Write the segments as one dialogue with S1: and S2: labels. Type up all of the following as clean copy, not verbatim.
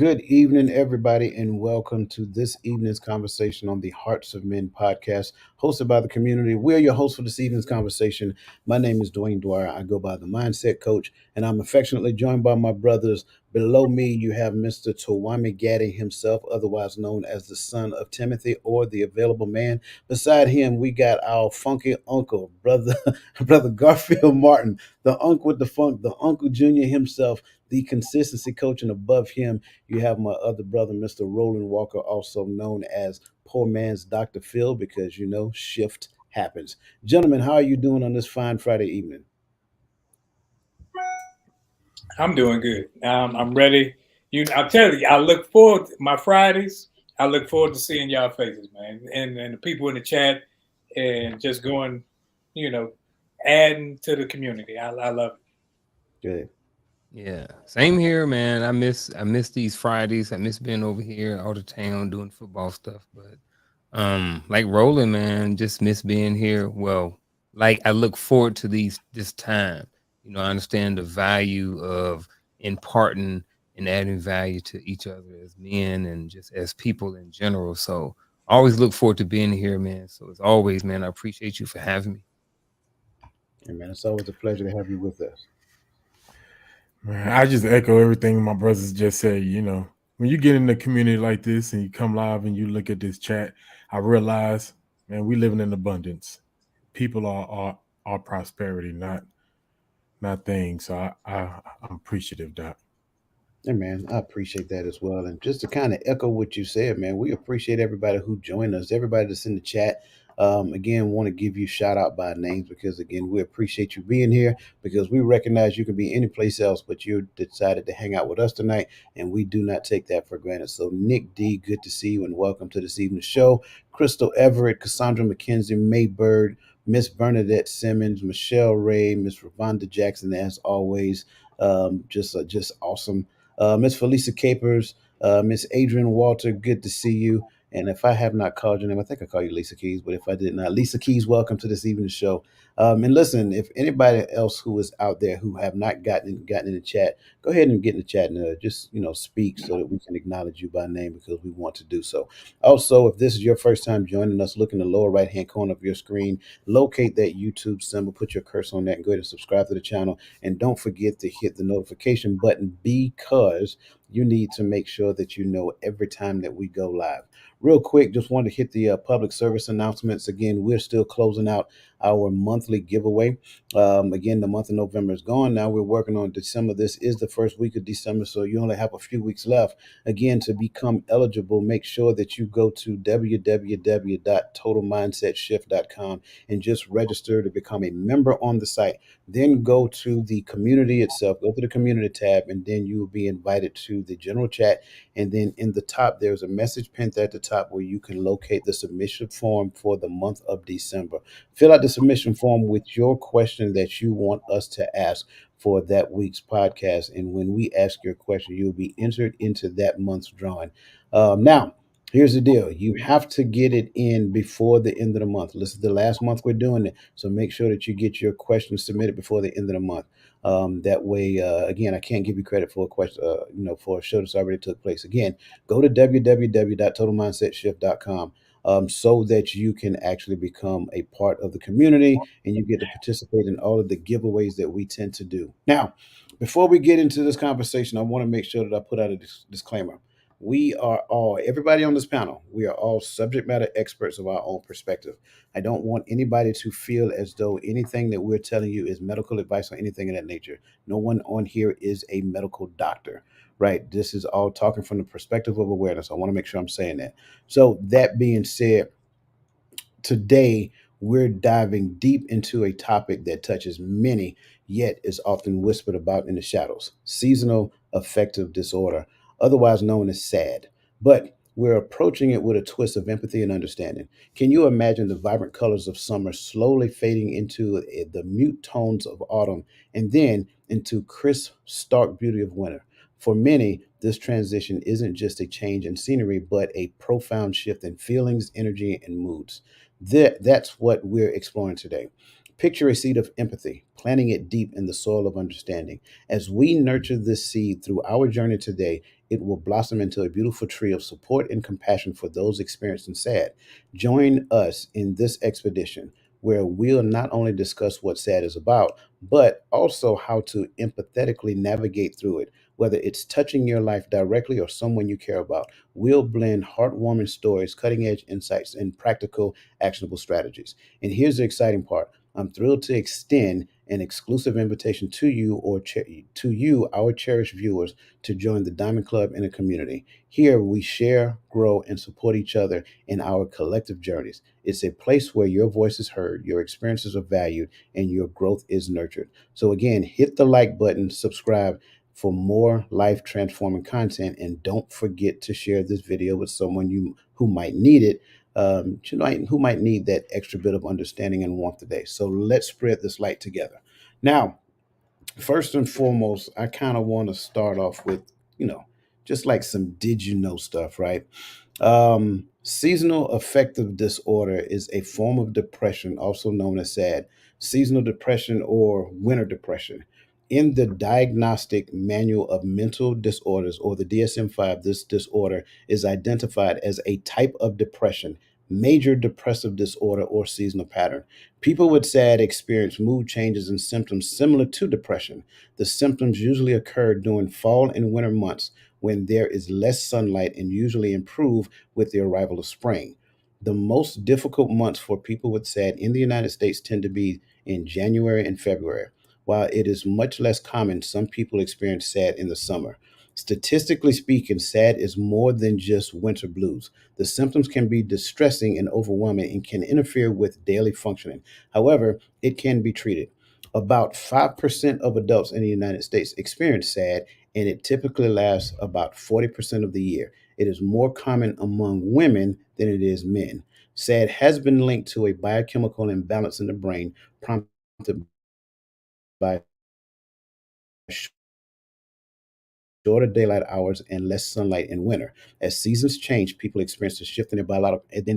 S1: Good evening, everybody, and welcome to this evening's conversation on the Hearts of Men podcast, hosted by the community. We're your hosts for this evening's conversation. My name is Dwayne Dwyer. I go by the Mindset Coach, and I'm affectionately joined by my brothers. Below me, you have Mr. Tawami Gaddy himself, otherwise known as the son of Timothy or the available man. Beside him, we got our funky uncle, brother, brother Garfield Martin, the uncle with the funk, the Uncle Junior himself, the consistency coach, and above him, you have my other brother, Mr. Roland Walker, also known as Poor Man's Dr. Phil, because shift happens. Gentlemen, how are you doing on this fine Friday evening?
S2: I'm doing good. I'm ready. I'm telling you, I look forward to my Fridays. I look forward to seeing y'all faces, man, and the people in the chat, and just going, you know, adding to the community. I love it.
S1: Good.
S3: Yeah, same here, man. I miss these Fridays. I miss being over here out of town doing football stuff. But like rolling, man, just miss being here. Well, like I look forward to this time. I understand the value of imparting and adding value to each other as men and just as people in general. So I always look forward to being here, man. So as always, man, I appreciate you for having me.
S1: Hey, man, it's always a pleasure to have you with us.
S4: Man, I just echo everything my brothers just said. When you get in the community like this and you come live and you look at this chat, I realize, man, we living in abundance. People are prosperity, not things. So I'm appreciative, Doc.
S1: Hey, man, I appreciate that as well. And just to kind of echo what you said, man, we appreciate everybody who joined us, everybody that's in the chat. Again, want to give you shout out by names because, again, we appreciate you being here because we recognize you can be any place else, but you decided to hang out with us tonight, and we do not take that for granted. So, Nick D, good to see you and welcome to this evening's show. Crystal Everett, Cassandra McKenzie, May Bird, Miss Bernadette Simmons, Michelle Ray, Miss Ravonda Jackson, as always. Just awesome. Miss Felisa Capers, Miss Adrian Walter, good to see you. And if I have not called your name, I think I called you Lisa Keys, but if I did not, Lisa Keys, welcome to this evening's show. And listen, if anybody else who is out there who have not gotten in the chat, go ahead and get in the chat and just speak so that we can acknowledge you by name because we want to do so. Also, if this is your first time joining us, look in the lower right hand corner of your screen, locate that YouTube symbol, put your cursor on that, and go ahead and subscribe to the channel. And don't forget to hit the notification button because you need to make sure that you know every time that we go live. Real quick, just wanted to hit the public service announcements. Again, we're still closing out our monthly giveaway. Again, the month of November is gone. Now we're working on December. This is the first week of December, so you only have a few weeks left. Again, to become eligible, make sure that you go to www.totalmindsetshift.com and just register to become a member on the site. Then go to the community itself, go to the community tab, and then you will be invited to the general chat. And then in the top, there's a message pinned at the top where you can locate the submission form for the month of December. Fill out the submission form with your question that you want us to ask for that week's podcast. And when we ask your question, you'll be entered into that month's drawing. Now, here's the deal. You have to get it in before the end of the month. This is the last month we're doing it. So make sure that you get your questions submitted before the end of the month. That way, again, I can't give you credit for a question, for a show that's already took place. Again, go to www.totalmindsetshift.com so that you can actually become a part of the community and you get to participate in all of the giveaways that we tend to do. Now, before we get into this conversation, I want to make sure that I put out a disclaimer. We are all, everybody on this panel, we are all subject matter experts of our own perspective. I don't want anybody to feel as though anything that we're telling you is medical advice or anything of that nature. No one on here is a medical doctor, right? This is all talking from the perspective of awareness. I want to make sure I'm saying that. So, that being said, today, we're diving deep into a topic that touches many, yet is often whispered about in the shadows: seasonal affective disorder, otherwise known as SAD. But we're approaching it with a twist of empathy and understanding. Can you imagine the vibrant colors of summer slowly fading into the mute tones of autumn and then into crisp, stark beauty of winter? For many, this transition isn't just a change in scenery, but a profound shift in feelings, energy, and moods. That's what we're exploring today. Picture a seed of empathy, planting it deep in the soil of understanding. As we nurture this seed through our journey today, it will blossom into a beautiful tree of support and compassion for those experiencing sad. Join us in this expedition where we'll not only discuss what sad is about, but also how to empathetically navigate through it. Whether it's touching your life directly or someone you care about, we'll blend heartwarming stories, cutting edge insights, and practical, actionable strategies. And here's the exciting part: I'm thrilled to extend an exclusive invitation to you to you, our cherished viewers, to join the Diamond Club in a community. Here we share, grow, and support each other in our collective journeys. It's a place where your voice is heard, your experiences are valued, and your growth is nurtured. So again, hit the like button, subscribe for more life transforming content, and don't forget to share this video with someone you who might need it, who might need that extra bit of understanding and warmth today. So let's spread this light together. Now, first and foremost, I kind of want to start off with, you know, just like some did you know stuff, right? Seasonal affective disorder is a form of depression, also known as SAD, seasonal depression or winter depression. In the Diagnostic Manual of Mental Disorders, or the DSM-5, this disorder is identified as a type of depression, major depressive disorder, or seasonal pattern. People with SAD experience mood changes and symptoms similar to depression. The symptoms usually occur during fall and winter months when there is less sunlight and usually improve with the arrival of spring. The most difficult months for people with SAD in the United States tend to be in January and February. While it is much less common, some people experience SAD in the summer. Statistically speaking, SAD is more than just winter blues. The symptoms can be distressing and overwhelming and can interfere with daily functioning. However, it can be treated. About 5% of adults in the United States experience SAD, and it typically lasts about 40% of the year. It is more common among women than it is men. SAD has been linked to a biochemical imbalance in the brain prompted by shorter daylight hours and less sunlight in winter. As seasons change, people experience a shift in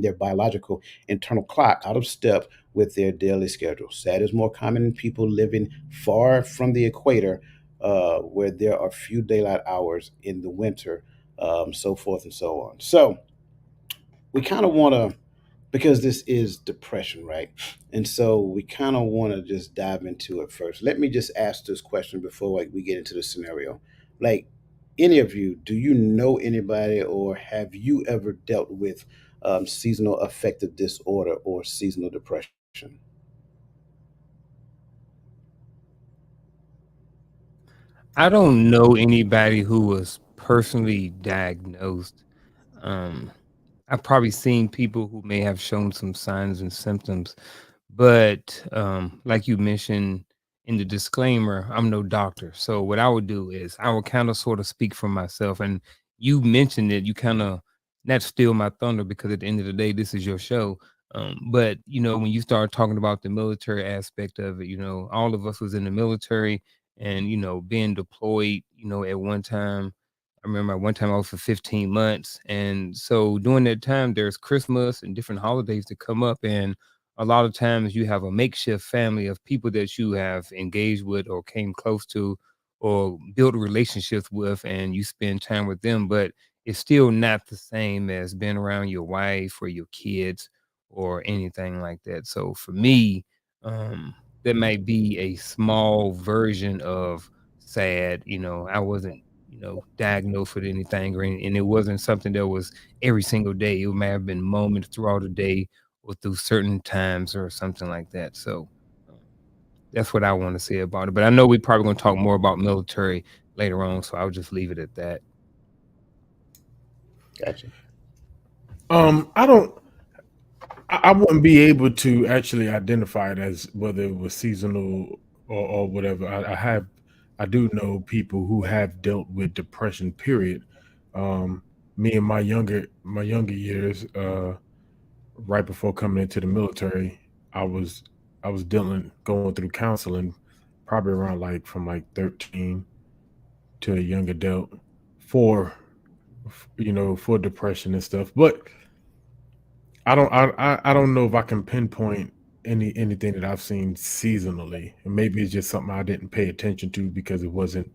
S1: their biological internal clock out of step with their daily schedule. SAD is more common in people living far from the equator, where there are few daylight hours in the winter, so forth and so on. So we kind of want to, because this is depression, right? And so we kind of want to just dive into it first. Let me just ask this question before we get into the scenario. Like, any of you, do you know anybody or have you ever dealt with seasonal affective disorder or seasonal depression?
S3: I don't know anybody who was personally diagnosed. Um, I've probably seen people who may have shown some signs and symptoms, but like you mentioned in the disclaimer, I'm no doctor. So what I would do is I would kind of sort of speak for myself. And you mentioned it, you kind of not steal my thunder because at the end of the day, this is your show. But when you start talking about the military aspect of it, all of us was in the military and being deployed, at one time. I remember at one time I was for 15 months. And so during that time, there's Christmas and different holidays that come up. And a lot of times you have a makeshift family of people that you have engaged with or came close to or built relationships with, and you spend time with them. But it's still not the same as being around your wife or your kids or anything like that. So for me, that might be a small version of sad. I wasn't diagnosed with anything and it wasn't something that was every single day. It may have been moments throughout the day or through certain times or something like that. So um, that's what I want to say about it. But I know we're probably going to talk more about military later on, so I'll just leave it at that.
S1: Gotcha.
S4: I don't. I wouldn't be able to actually identify it as whether it was seasonal or whatever. I do know people who have dealt with depression. Period. Um, Me in my younger years, right before coming into the military, I was I was going through counseling, probably around like from like 13 to a young adult for for depression and stuff. But I don't know if I can pinpoint anything that I've seen seasonally, and maybe it's just something I didn't pay attention to because it wasn't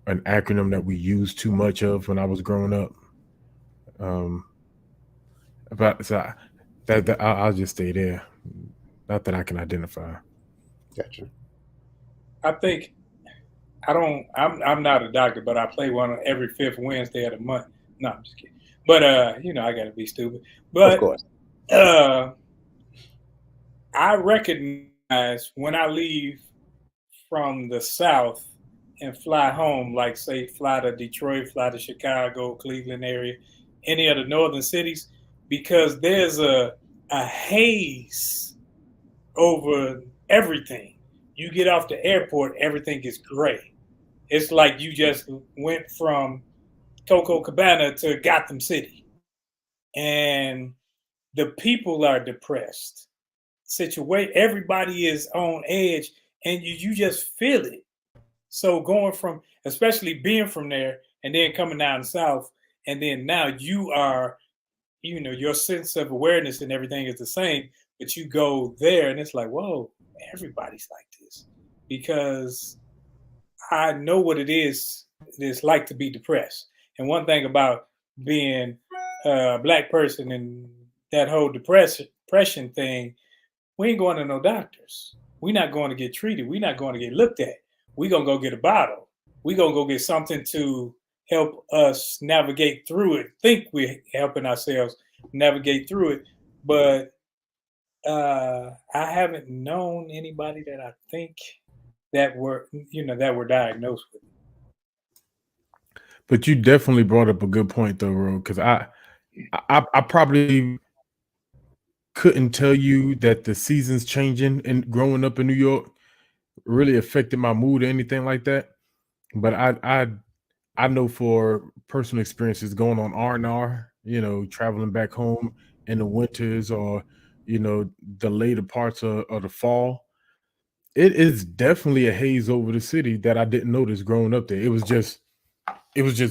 S4: an acronym that we used too much of when I was growing up. Um, but so I'll just stay there. Not that I can identify.
S1: Gotcha.
S2: I think I don't. I'm not a doctor, but I play one every fifth Wednesday of the month. No, I'm just kidding. But I got to be stupid.
S1: Of
S2: But
S1: course.
S2: uh, I recognize when I leave from the South and fly home, like say fly to Detroit, fly to Chicago, Cleveland area, any of the northern cities, because there's a haze over everything. You get off the airport, everything is gray. It's like you just went from Coco Cabana to Gotham City, and the people are depressed. Everybody is on edge, and you just feel it. So going from, especially being from there, and then coming down south, and then now you are, your sense of awareness and everything is the same, but you go there, and it's like, whoa, everybody's like this, because I know what it's like to be depressed. And one thing about being a black person and that whole depression thing, we ain't going to no doctors. We're not going to get treated. We're not going to get looked at. We're going to go get a bottle. We're going to go get something to help us navigate through it. Think we're helping ourselves navigate through it. But I haven't known anybody that I think that were diagnosed with.
S4: But you definitely brought up a good point though, Ro, because I probably couldn't tell you that the seasons changing and growing up in New York really affected my mood or anything like that. But I know for personal experiences going on R&R, traveling back home in the winters or the later parts of the fall, it is definitely a haze over the city that I didn't notice growing up there. It was just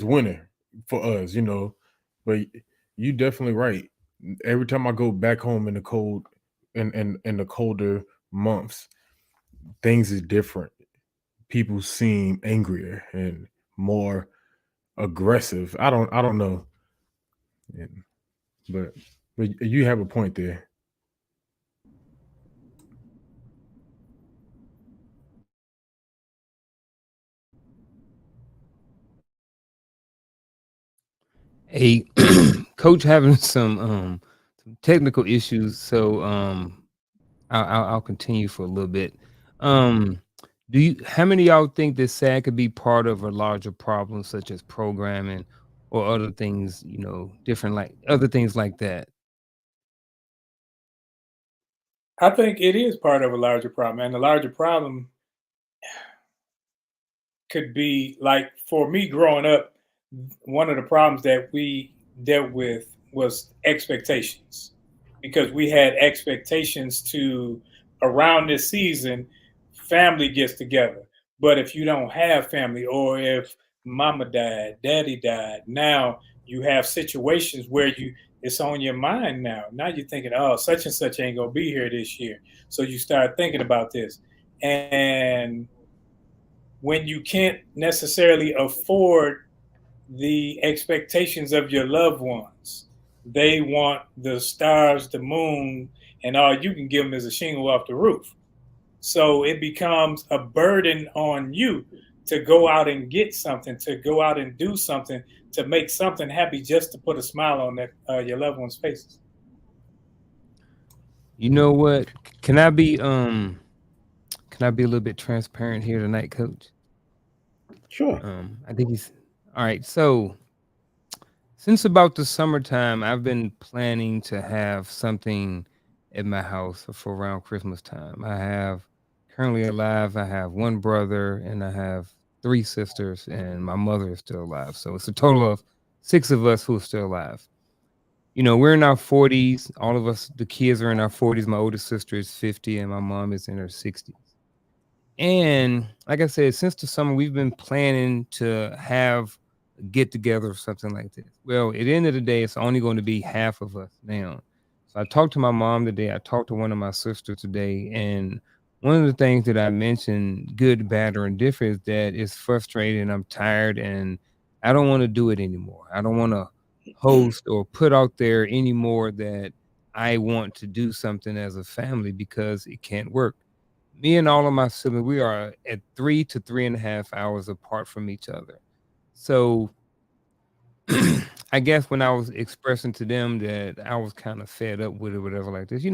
S4: winter for us. But you definitely right. Every time I go back home in the cold and in the colder months, things is different. People seem angrier and more aggressive. I don't know. And- but you have a point there.
S3: A coach having some technical issues, so I'll continue for a little bit. Um, how many of y'all think that SAD could be part of a larger problem such as programming or other things, different like other things like that?
S2: I think it is part of a larger problem, and the larger problem could be like for me growing up, one of the problems that we dealt with was expectations, because we had expectations to around this season, family gets together. But if you don't have family, or if mama died, daddy died, now you have situations where it's on your mind now. Now you're thinking, oh, such and such ain't gonna be here this year. So you start thinking about this. And when you can't necessarily afford the expectations of your loved ones, they want the stars, the moon, and all you can give them is a shingle off the roof. So it becomes a burden on you to go out and get something, to go out and do something, to make something happy, just to put a smile on your loved ones' faces.
S3: You know what? Can I be can I be a little bit transparent here tonight, coach?
S1: Sure.
S3: I think he's all right. So since about the summertime, I've been planning to have something at my house for around Christmas time. I have currently alive, I have one brother and I have three sisters, and my mother is still alive. So it's a total of six of us who are still alive. We're in our 40s. All of us, the kids are in our 40s. My oldest sister is 50 and my mom is in her 60s. And like I said, since the summer, we've been planning to have a get together or something like this. Well, at the end of the day, it's only going to be half of us now. So I talked to my mom today. I talked to one of my sisters today, and one of the things that I mentioned, good, bad, or indifferent, is that it's frustrating. I'm tired, and I don't want to do it anymore. I don't want to host or put out there anymore that I want to do something as a family because it can't work. Me and all of my siblings, we are at 3 to 3.5 hours apart from each other. So I guess when I was expressing to them that I was kind of fed up with it, whatever, like this,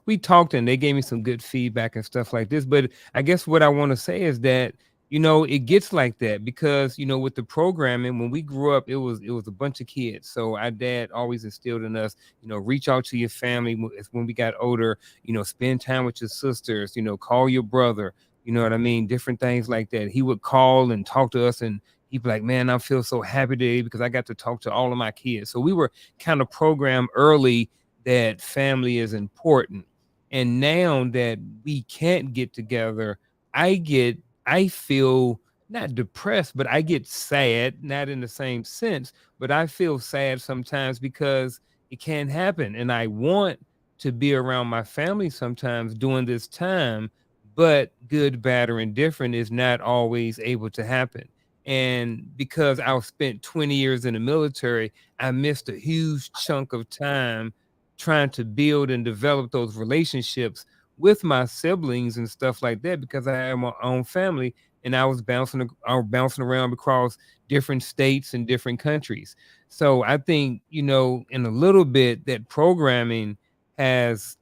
S3: we talked and they gave me some good feedback and stuff like this. But I guess what I want to say is that, it gets like that because, with the programming, when we grew up, it was a bunch of kids. So our dad always instilled in us, reach out to your family. When we got older, spend time with your sisters, call your brother, you know what I mean? Different things like that. He would call and talk to us, and he'd be like, man, I feel so happy today because I got to talk to all of my kids. So we were kind of programmed early that family is important. And now that we can't get together, I feel not depressed, but I get sad, not in the same sense, but I feel sad sometimes because it can't happen. And I want to be around my family sometimes during this time, but good, bad, or indifferent is not always able to happen. And because I spent 20 years in the military, I missed a huge chunk of time trying to build and develop those relationships with my siblings and stuff like that because I had my own family and I was bouncing around across different states and different countries. So I think, in a little bit that programming has,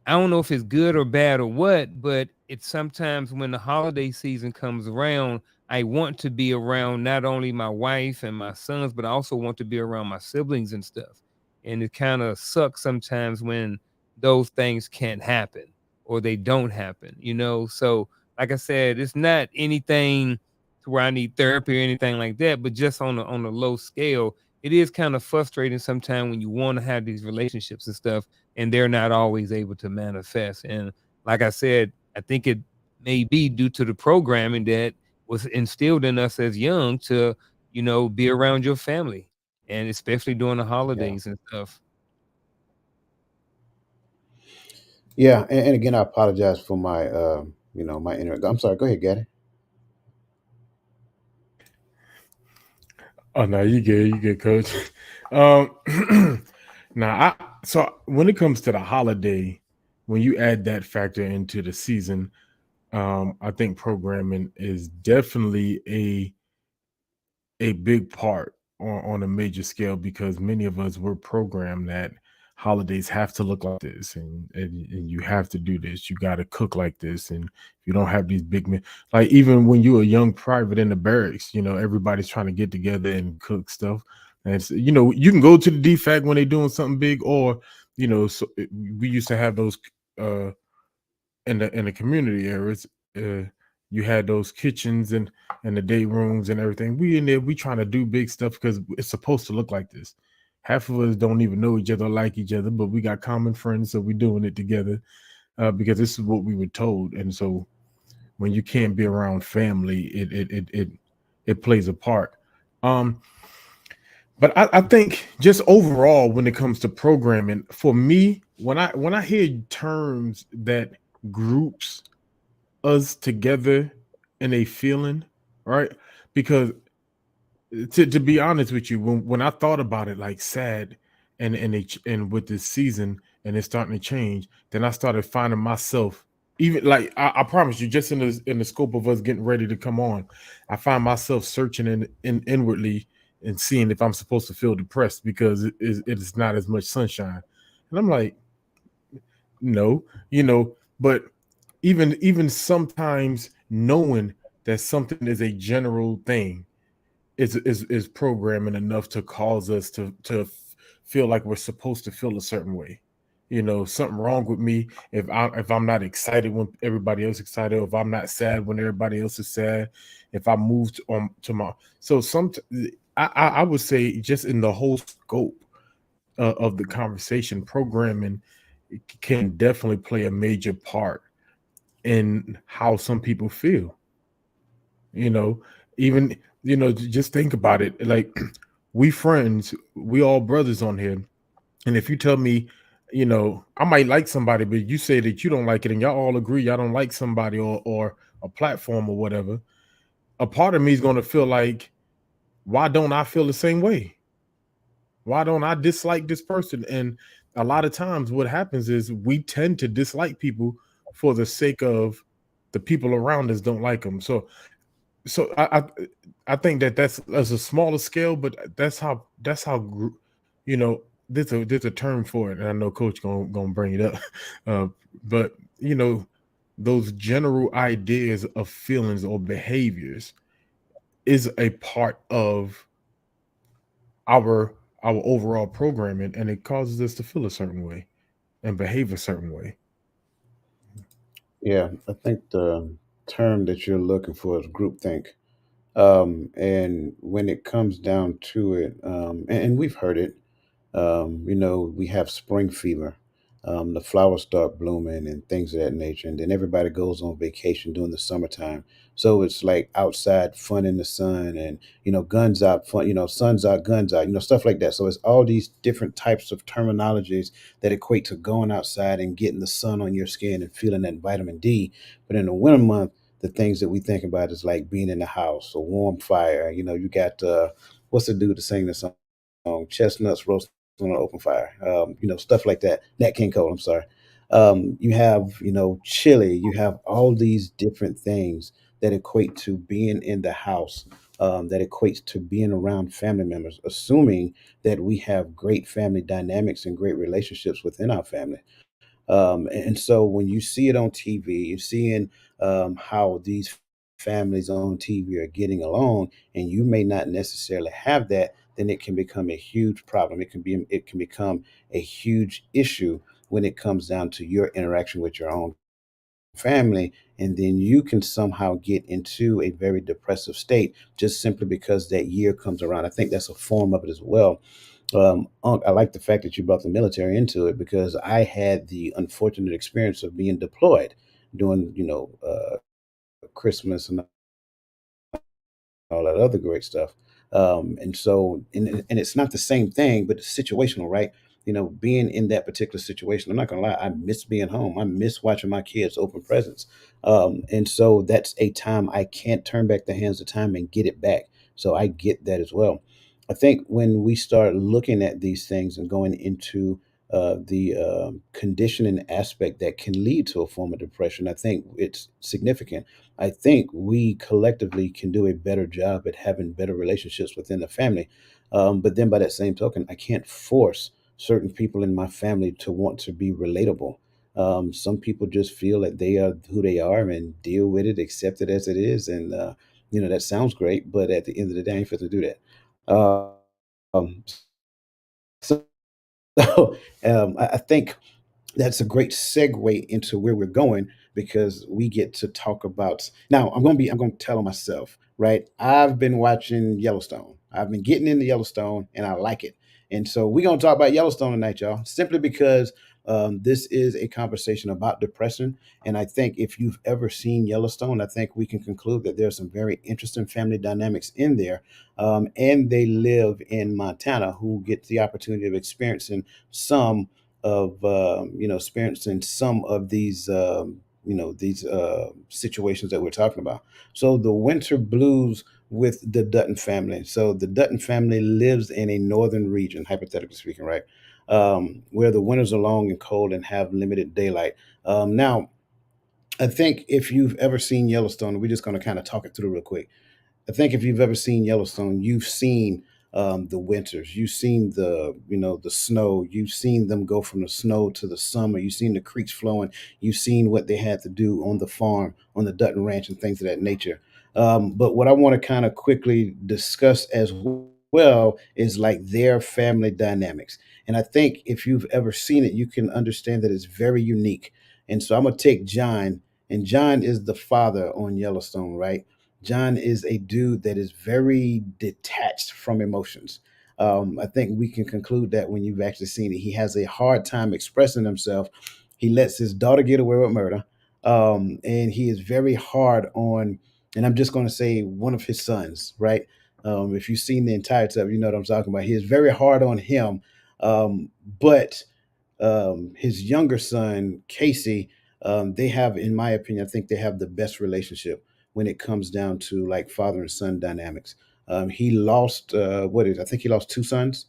S3: I don't know if it's good or bad or what, but it's sometimes when the holiday season comes around, I want to be around not only my wife and my sons, but I also want to be around my siblings and stuff. And it kind of sucks sometimes when those things can't happen or they don't happen. So, like I said, it's not anything to where I need therapy or anything like that, but just on a low scale, it is kind of frustrating sometimes when you want to have these relationships and stuff and they're not always able to manifest. And like I said, I think it may be due to the programming that was instilled in us as young to, be around your family and especially during the
S1: Yeah.
S3: holidays and stuff.
S1: Yeah. And again, I apologize for my, my inner. I'm sorry. Go ahead, Gaddy.
S4: Oh no, you good, coach. Um, now, so when it comes to the holiday, when you add that factor into the season, I think programming is definitely a big part on a major scale because many of us were programmed that holidays have to look like this and you have to do this, you got to cook like this, and if you don't have these big men, like even when you're a young private in the barracks, everybody's trying to get together and cook stuff. And it's, you can go to the DFAC when they're doing something big, or we used to have those uh in the community areas. uh you had those kitchens and the day rooms and everything. We in there, we trying to do big stuff because it's supposed to look like this. Half of us don't even know each other or like each other, but we got common friends, so we're doing it together, because this is what we were told. And so when you can't be around family, it plays a part. um but I think just overall, when it comes to programming, for me, when I hear terms that groups us together in a feeling, right? Because to be honest with you, when I thought about it, like sad, and with this season and it's starting to change, then I started finding myself, even like I promise you, just in the scope of us getting ready to come on, I find myself searching in inwardly and seeing if I'm supposed to feel depressed because it is not as much sunshine, and I'm like, no, but even sometimes knowing that something is a general thing is programming enough to cause us to feel like we're supposed to feel a certain way. Something wrong with me if I'm not excited when everybody else is excited, or if I'm not sad when everybody else is sad, if I moved on to my so some I would say just in the whole scope of the conversation, programming can definitely play a major part in how some people feel. you know Even, just think about it, like we friends, we all brothers on here, and if you tell me I might like somebody, but you say that you don't like it, and y'all all agree y'all don't like somebody or a platform or whatever. A part of me is going to feel like, why don't I feel the same way? Why don't I dislike this person? And a lot of times, what happens is we tend to dislike people for the sake of the people around us don't like them. So I think that that's a smaller scale, but you know there's a term for it, and I know Coach gonna bring it up, uh, but you know those general ideas of feelings or behaviors is a part of our our overall programming, and it causes us to feel a certain way and behave a certain way.
S1: Yeah, I think the term that you're looking for is groupthink. And when it comes down to it, and we've heard it, we have spring fever. The flowers start blooming and things of that nature, and then everybody goes on vacation during the summertime. So it's like outside fun in the sun, and guns out, fun, suns out, guns out, stuff like that. So it's all these different types of terminologies that equate to going outside and getting the sun on your skin and feeling that vitamin D. But in the winter month, the things that we think about is like being in the house, a warm fire. You got what's the dude to sing the song? Chestnuts roasting on an open fire. Stuff like that. Nat King Cole. I'm sorry. You have chili. You have all these different things that equate to being in the house. That equates to being around family members, assuming that we have great family dynamics and great relationships within our family. And so when you see it on TV, you're seeing how these families on TV are getting along, and you may not necessarily have that, then it can become a huge problem. It can become a huge issue when it comes down to your interaction with your own family, and then you can somehow get into a very depressive state just simply because that year comes around. I think that's a form of it as well. Unc, I like the fact that you brought the military into it because I had the unfortunate experience of being deployed during, Christmas and all that other great stuff. And it's not the same thing, but it's situational, right? Being in that particular situation, I'm not gonna lie, I miss being home. I miss watching my kids open presents. And so that's a time I can't turn back the hands of time and get it back. So I get that as well. I think when we start looking at these things and going into the conditioning aspect that can lead to a form of depression, I think it's significant. I think we collectively can do a better job at having better relationships within the family. But then by that same token, I can't force certain people in my family to want to be relatable. Some people just feel that they are who they are and deal with it, accept it as it is. And, that sounds great, but at the end of the day, I ain't fit to do that. Um, so I think that's a great segue into where we're going because we get to talk about now. I'm going to tell myself, right? I've been watching Yellowstone. I've been getting into Yellowstone and I like it. And so we're going to talk about Yellowstone tonight, y'all, simply because this is a conversation about depression. And I think if you've ever seen Yellowstone, I think we can conclude that there's some very interesting family dynamics in there. And they live in Montana, who get the opportunity of some experiencing some of these situations that we're talking about. So the winter blues with the Dutton family. So the Dutton family lives in a northern region, hypothetically speaking, right? Where the winters are long and cold and have limited daylight. Now, I think if you've ever seen Yellowstone, we're just going to kind of talk it through real quick. I think if you've ever seen Yellowstone, you've seen the winters, you've seen the snow, you've seen them go from the snow to the summer, you've seen the creeks flowing, you've seen what they had to do on the farm, on the Dutton Ranch, and things of that nature. But what I want to kind of quickly discuss as well is like their family dynamics. And I think if you've ever seen it, you can understand that it's very unique. And so I'm gonna take John, and John is the father on Yellowstone, right? John is a dude that is very detached from emotions. I think we can conclude that when you've actually seen it. He has a hard time expressing himself. He lets his daughter get away with murder. And he is very hard on, and I'm just going to say one of his sons, right? If you've seen the entire stuff, you know what I'm talking about. He is very hard on him. But his younger son Casey, they have, in my opinion, I think they have the best relationship when it comes down to like father and son dynamics. He lost I think he lost two sons.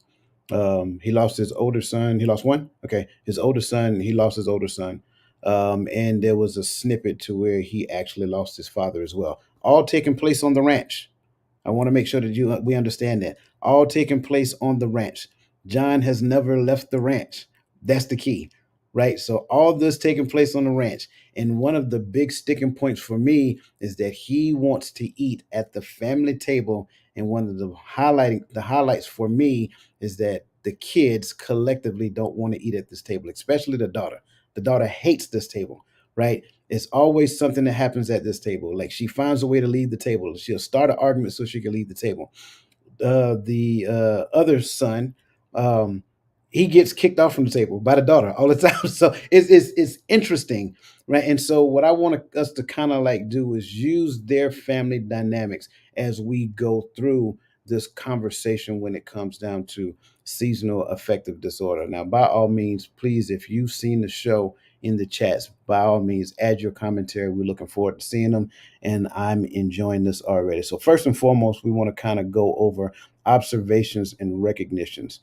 S1: He lost his older son. He lost one. Okay, his older son. He lost his older son. And there was a snippet to where he actually lost his father as well. All taking place on the ranch. I want to make sure that we understand that. All taking place on the ranch. John has never left the ranch. That's the key, right? So all this taking place on the ranch. And one of the big sticking points for me is that he wants to eat at the family table. And one of the highlights for me is that the kids collectively don't want to eat at this table, especially the daughter. The daughter hates this table, right? It's always something that happens at this table. Like she finds a way to leave the table. She'll start an argument so she can leave the table. The other son, um, he gets kicked off from the table by the daughter all the time. So it's interesting, right? And so what I want us to kind of like do is use their family dynamics as we go through this conversation when it comes down to seasonal affective disorder. Now, by all means, please, if you've seen the show in the chats, by all means, add your commentary. We're looking forward to seeing them, and I'm enjoying this already. So, first and foremost, we want to kind of go over observations and recognitions.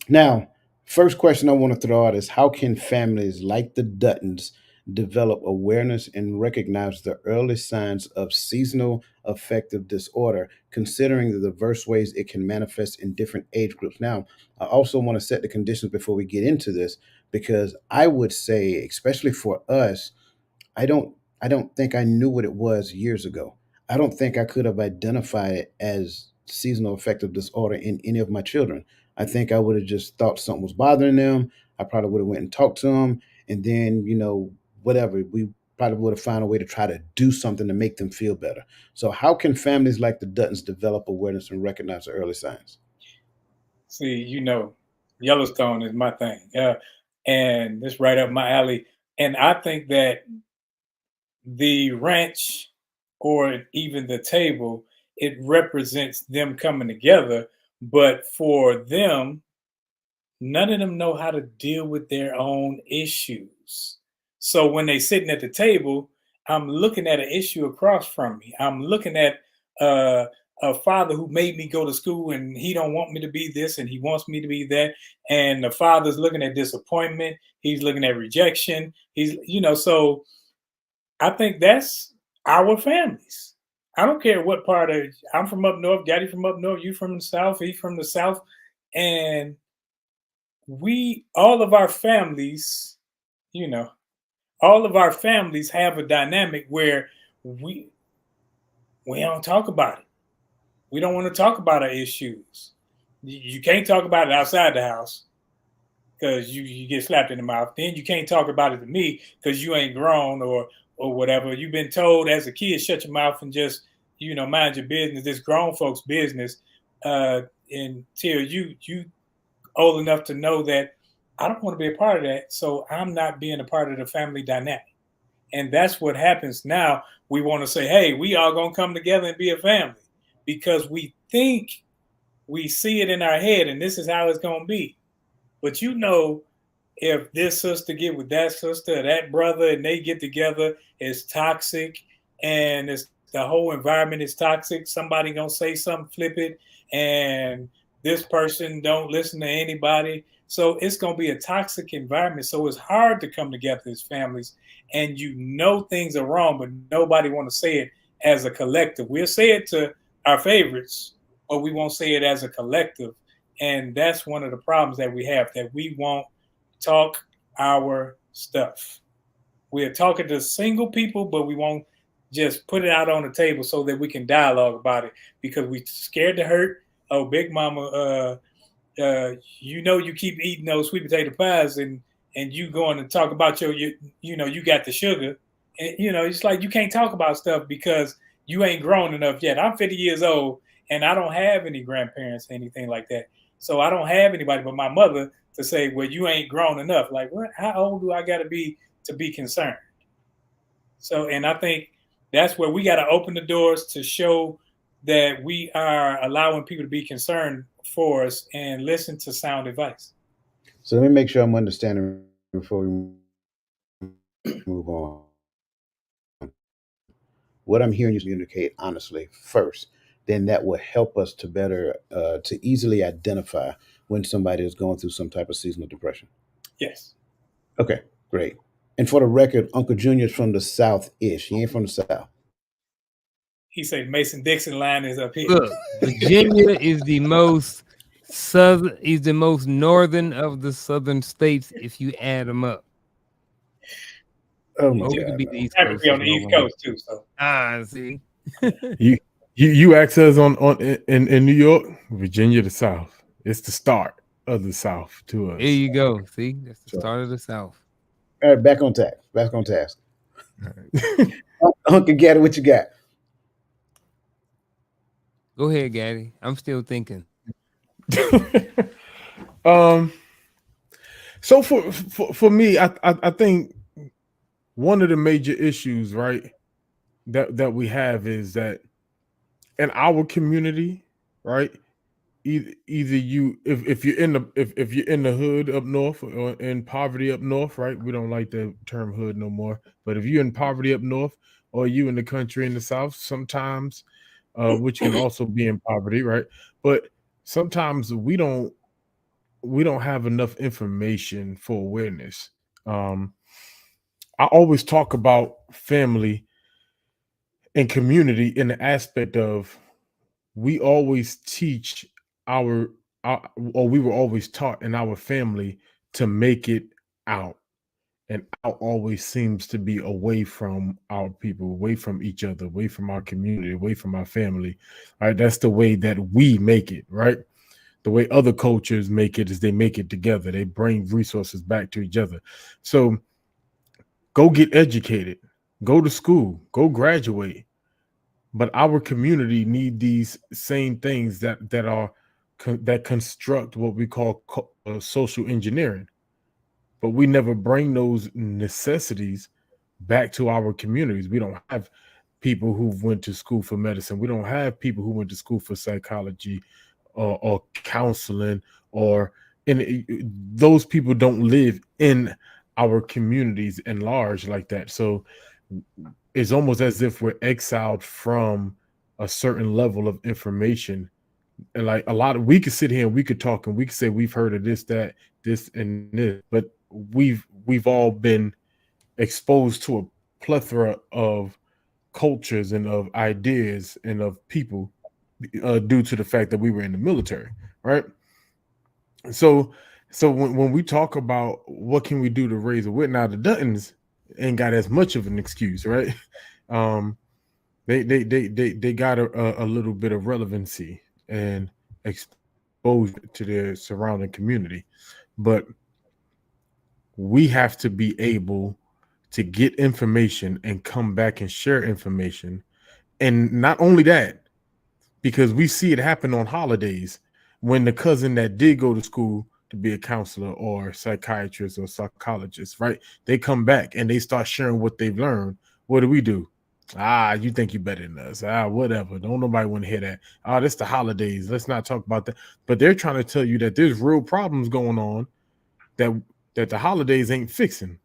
S1: Now, first question I want to throw out is how can families like the Duttons develop awareness and recognize the early signs of seasonal affective disorder, considering the diverse ways it can manifest in different age groups? Now, I also want to set the conditions before we get into this because I would say, especially for us, I don't I don't think I knew what it was years ago. I don't think I could have identified it as seasonal affective disorder in any of my children. I think I would have just thought something was bothering them. I probably would have went and talked to them, and then whatever, we probably would have found a way to try to do something to make them feel better. So how can families like the Duttons develop awareness and recognize the early signs?
S2: See, Yellowstone is my thing. And it's right up my alley. And I think that the ranch or even the table, it represents them coming together. But for them, none of them know how to deal with their own issues. So when they sitting at the table, I'm looking at an issue across from me. I'm looking at uh, a father who made me go to school and he don't want me to be this and he wants me to be that. And the father's looking at disappointment. He's looking at rejection. So I think that's our families. I don't care what part of I'm from up north, Gaddy from up north, you from the south, he from the south, and we all of our families, you know, all of our families have a dynamic where we we don't talk about it. We don't want to talk about our issues. You can't talk about it outside the house because you get slapped in the mouth. Then you can't talk about it to me because you ain't grown or whatever. You've been told as a kid, shut your mouth and just mind your business. This grown folks' business until you old enough to know that I don't want to be a part of that. So I'm not being a part of the family dynamic. And that's what happens now. We want to say, hey, we all gonna come together and be a family because we think we see it in our head and this is how it's gonna be. But if this sister get with that sister or that brother and they get together, it's toxic and it's the whole environment is toxic. Somebody gonna say something, flip it, and this person don't listen to anybody. So it's gonna be a toxic environment. So it's hard to come together as families, and things are wrong, but nobody want to say it as a collective. We'll say it to our favorites, but we won't say it as a collective. And that's one of the problems that we have, that we won't talk our stuff. We're talking to single people, but we won't just put it out on the table so that we can dialogue about it because we scared to hurt. Oh, Big Mama, you keep eating those sweet potato pies and you going to talk about you got the sugar. And, it's like you can't talk about stuff because you ain't grown enough yet. I'm 50 years old and I don't have any grandparents or anything like that. So I don't have anybody but my mother to say, well, you ain't grown enough. Like, what? How old do I got to be concerned? So, and I think that's where we got to open the doors to show that we are allowing people to be concerned for us and listen to sound advice.
S1: So let me make sure I'm understanding before we move on. What I'm hearing you say is communicate honestly first. Then that will help us to better, to easily identify when somebody is going through some type of seasonal depression.
S2: Yes.
S1: Okay, great. And for the record, Uncle Junior's from the South-ish. He ain't from the South.
S2: He said Mason Dixon line is up here.
S3: Look, Virginia is the most southern, is the most northern of the southern states if you add them up.
S1: Oh
S2: He
S1: my
S3: Or we
S2: just
S3: could
S1: God,
S3: be the
S1: man.
S3: East
S2: happened to
S3: Coast.
S2: be on
S3: There's
S2: the
S3: no
S2: East
S3: one.
S2: Coast too. So
S3: See.
S4: You you ask us in New York, Virginia, the South. It's the start of the South to
S3: There
S4: us.
S3: you go. See, that's the
S1: So,
S3: start of the South.
S1: all right, back on task. Back on task. Uncle Gaddy, what you got?
S3: Go ahead, Gaddy. I'm still thinking.
S4: um. So for me, I think one of the major issues, right, that we have is that in our community, right, either you if you're in the if you're in the hood up north or in poverty up north, right, we don't like the term hood no more, but if you're in poverty up north or you in the country in the south, sometimes which can also be in poverty, right, but sometimes we don't have enough information for awareness. um I always talk about family and community in the aspect of we always teach our or we were always taught in our family to make it out, and out always seems to be away from our people, away from each other, away from our community, away from our family. All right, that's the way that we make it, right? The way other cultures make it is they make it together, they bring resources back to each other. So go get educated, go to school, go graduate, but our community need these same things that are that construct what we call social engineering, but we never bring those necessities back to our communities. We don't have people who went to school for medicine, we don't have people who went to school for psychology or counseling, or and those people don't live in our communities in large like that. So it's almost as if we're exiled from a certain level of information. And like a lot of, we could sit here and we could talk and we could say we've heard of this, that, this, and this, but we've all been exposed to a plethora of cultures and of ideas and of people due to the fact that we were in the military, right? So when we talk about what can we do to raise a wit, now the Duttons ain't got as much of an excuse, right? Um, they got a little bit of relevancy and exposure to their surrounding community, but we have to be able to get information and come back and share information. And not only that, because we see it happen on holidays when the cousin that did go to school to be a counselor or psychiatrist or psychologist, right? They come back and they start sharing what they've learned. What do we do? Ah, you think you better than us. Ah, whatever. Don't nobody want to hear that. Ah, this the holidays. Let's not talk about that. But they're trying to tell you that there's real problems going on that the holidays ain't fixing,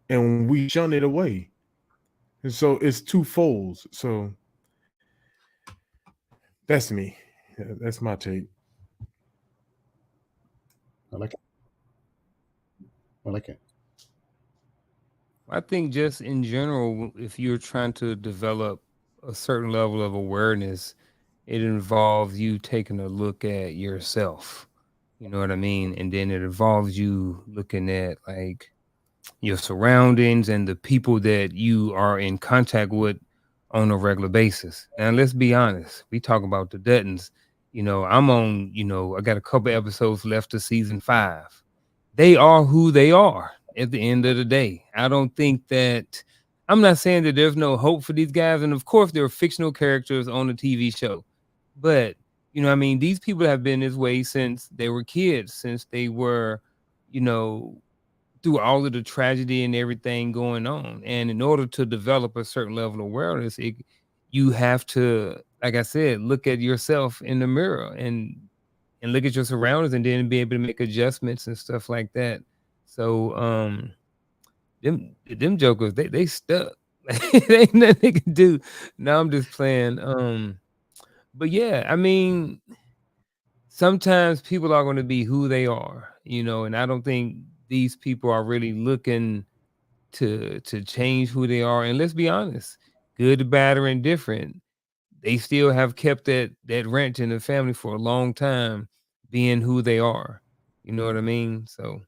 S4: and we shun it away. And so it's two folds. So that's me. Yeah, that's my take.
S1: I like it. I like it.
S3: I think just in general, if you're trying to develop a certain level of awareness, it involves you taking a look at yourself. You know what I mean? And then it involves you looking at like your surroundings and the people that you are in contact with on a regular basis. And let's be honest, we talk about the Duttons. I'm on, I got a couple episodes left of season 5. They are who they are at the end of the day. I don't think that I'm not saying that there's no hope for these guys. And of course, there are fictional characters on the TV show. But, I mean, these people have been this way since they were kids, since they were, you know, through all of the tragedy and everything going on. And in order to develop a certain level of awareness, you have to, like I said, look at yourself in the mirror and and look at your surroundings, and then be able to make adjustments and stuff like that. So them jokers, they stuck. There ain't nothing they can do. No, I'm just playing. But yeah, I mean, sometimes people are going to be who they are, and I don't think these people are really looking to change who they are. And let's be honest, good, bad, or indifferent, they still have kept that wrench in the family for a long time, being who they are. You know what I mean? So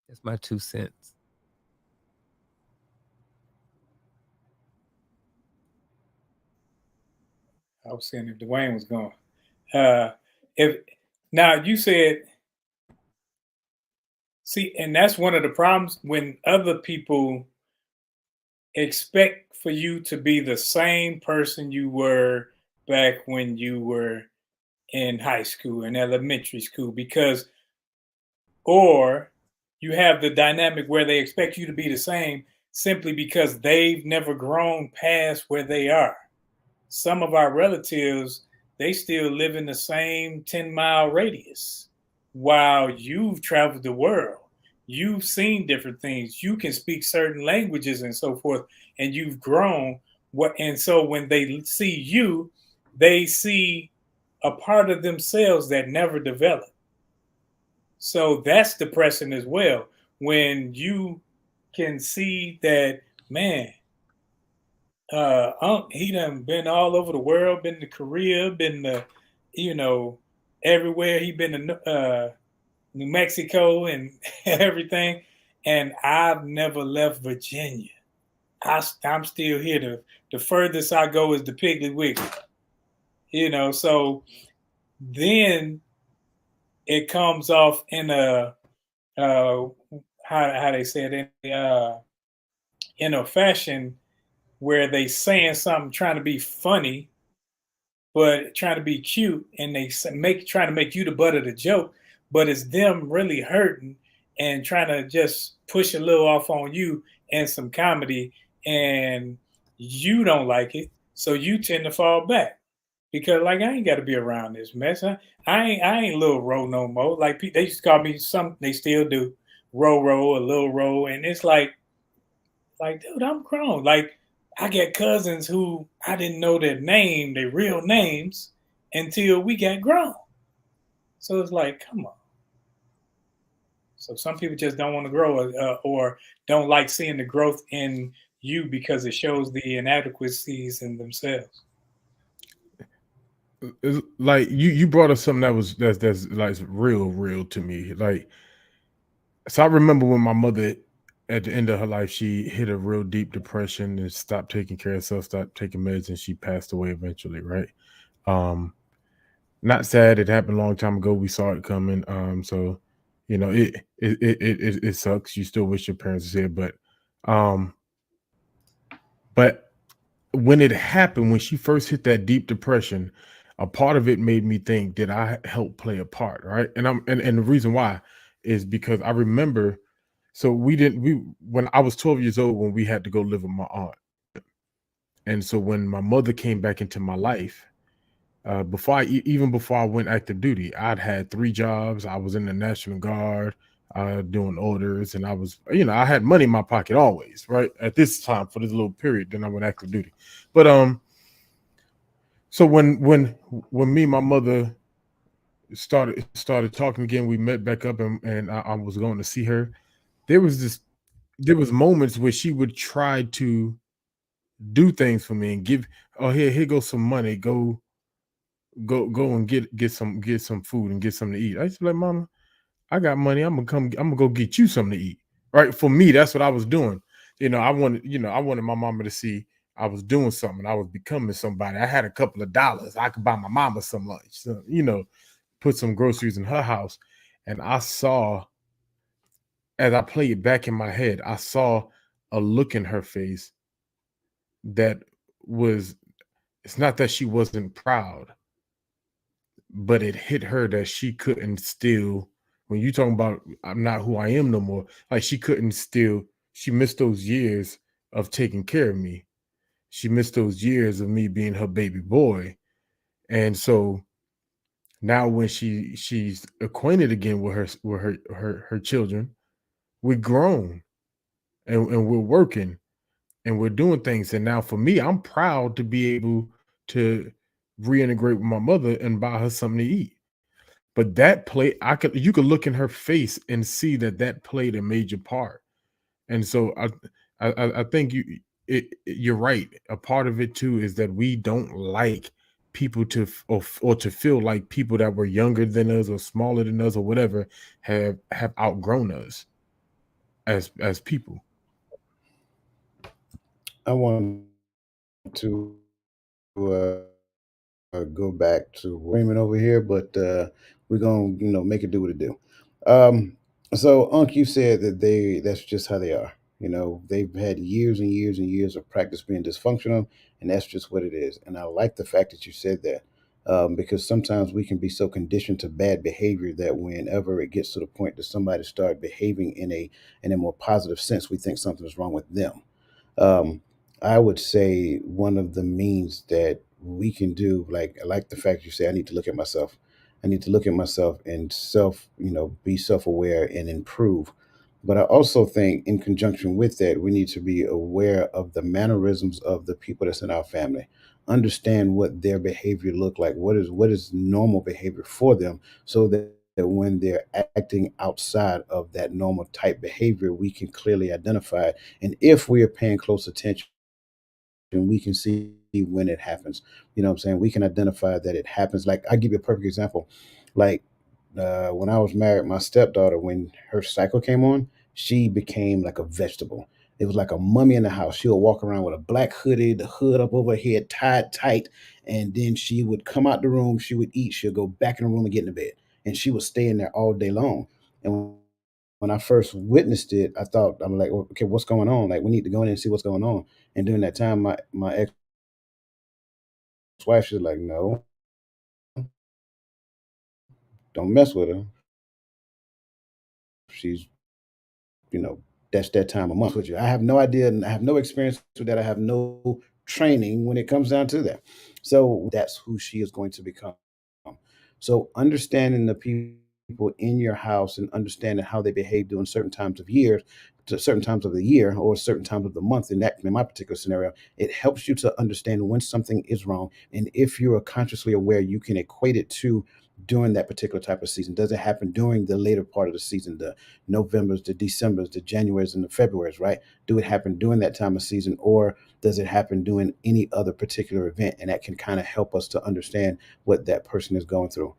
S3: that's my 2 cents.
S2: I was seeing if Dwayne was going. If now you said, see, and that's one of the problems when other people expect for you to be the same person you were back when you were in high school and elementary school, because, or you have the dynamic where they expect you to be the same simply because they've never grown past where they are. Some of our relatives, they still live in the same 10-mile radius while you've traveled the world. You've seen different things. You can speak certain languages and so forth, and you've grown. And so when they see you, they see a part of themselves that never developed. So that's depressing as well. When you can see that, man, he done been all over the world, been to Korea, been to, you know, everywhere. He been to New Mexico and everything. And I've never left Virginia. I'm still here. The furthest I go is the Piggly Wiggly. So then it comes off in a how they say it, in a fashion where they saying something trying to be funny, but trying to be cute, and they trying to make you the butt of the joke, but it's them really hurting and trying to just push a little off on you and some comedy, and you don't like it, so you tend to fall back because, like, I ain't got to be around this mess. I ain't little Ro no more. Like, they used to call me some, they still do, Ro, a little Ro, and it's like, dude, I'm grown. Like, I got cousins who I didn't know their name, their real names, until we got grown. So it's like, come on. So some people just don't want to grow, or don't like seeing the growth in you because it shows the inadequacies in themselves.
S4: It's like you brought up something that's like real to me. Like, so I remember when my mother, at the end of her life, she hit a real deep depression and stopped taking care of herself, stopped taking meds, and she passed away eventually, right? Um, Not sad. It happened a long time ago. We saw it coming. So it sucks. You still wish your parents were here, um, but when it happened, when she first hit that deep depression, a part of it made me think, did I help play a part? Right. And the reason why is because I remember, so when I was 12 years old, when we had to go live with my aunt. And so when my mother came back into my life, even before I went active duty, I'd had 3 jobs. I was in the National Guard, doing orders, and I had money in my pocket always, right? At this time, for this little period, then I went active duty. But so when me and my mother started talking again, we met back up, and I was going to see her. There was moments where she would try to do things for me and give, oh, here goes some money, go and get some food and get something to eat. I used to be like, Mama, I got money. I'm gonna go get you something to eat. Right. For me, that's what I was doing. I wanted my mama to see I was doing something. I was becoming somebody. I had a couple of dollars. I could buy my mama some lunch. So, put some groceries in her house. And I saw, as I played it back in my head, I saw a look in her face that was, it's not that she wasn't proud, but it hit her that she couldn't still, when you talking about I'm not who I am no more, like she missed those years of taking care of me. She missed those years of me being her baby boy. And so Now when she's acquainted again with her children, we're grown, and we're working, and we're doing things. And now for me, I'm proud to be able to reintegrate with my mother and buy her something to eat. But that play, you could look in her face and see that that played a major part. And so I think you're right. A part of it too is that we don't like people or to feel like people that were younger than us or smaller than us or whatever have outgrown us as people.
S1: I want to go back to Raymond over here, but we're gonna make it do what it do. Um, so Unc, you said that that's just how they are. They've had years and years and years of practice being dysfunctional, and that's just what it is. And I like the fact that you said that. Because sometimes we can be so conditioned to bad behavior that whenever it gets to the point that somebody start behaving in a more positive sense, we think something is wrong with them. um, I would say one of the means that we can do, like I like the fact you say, I need to look at myself. I need to look at myself and be self aware and improve. But I also think, in conjunction with that, we need to be aware of the mannerisms of the people that's in our family. Understand what their behavior look like. What is normal behavior for them, so that when they're acting outside of that normal type behavior, we can clearly identify it. And if we are paying close attention, we can see when it happens. You know what I'm saying? We can identify that it happens. Like, I give you a perfect example. Like, when I was married, my stepdaughter, when her cycle came on, she became like a vegetable. It was like a mummy in the house. She would walk around with a black hoodie, the hood up over her head, tied tight, and then she would come out the room. She would eat. She'll go back in the room and get in the bed, and she would stay in there all day long. And when I first witnessed it, I'm like, "Well, okay, what's going on? Like, we need to go in and see what's going on." And during that time, my ex-wife, she's like, "No, don't mess with her. She's, you know, that's that time of month with you." I have no idea, and I have no experience with that. I have no training when it comes down to that. So that's who she is going to become. So understanding the people in your house and understanding how they behave during certain times of years, to certain times of the year or certain times of the month, in my particular scenario, it helps you to understand when something is wrong. And if you are consciously aware, you can equate it to during that particular type of season. Does it happen during the later part of the season, the Novembers, the Decembers, the Januaries, and the Februarys, right? Do it happen during that time of season, or does it happen during any other particular event? And that can kind of help us to understand what that person is going through.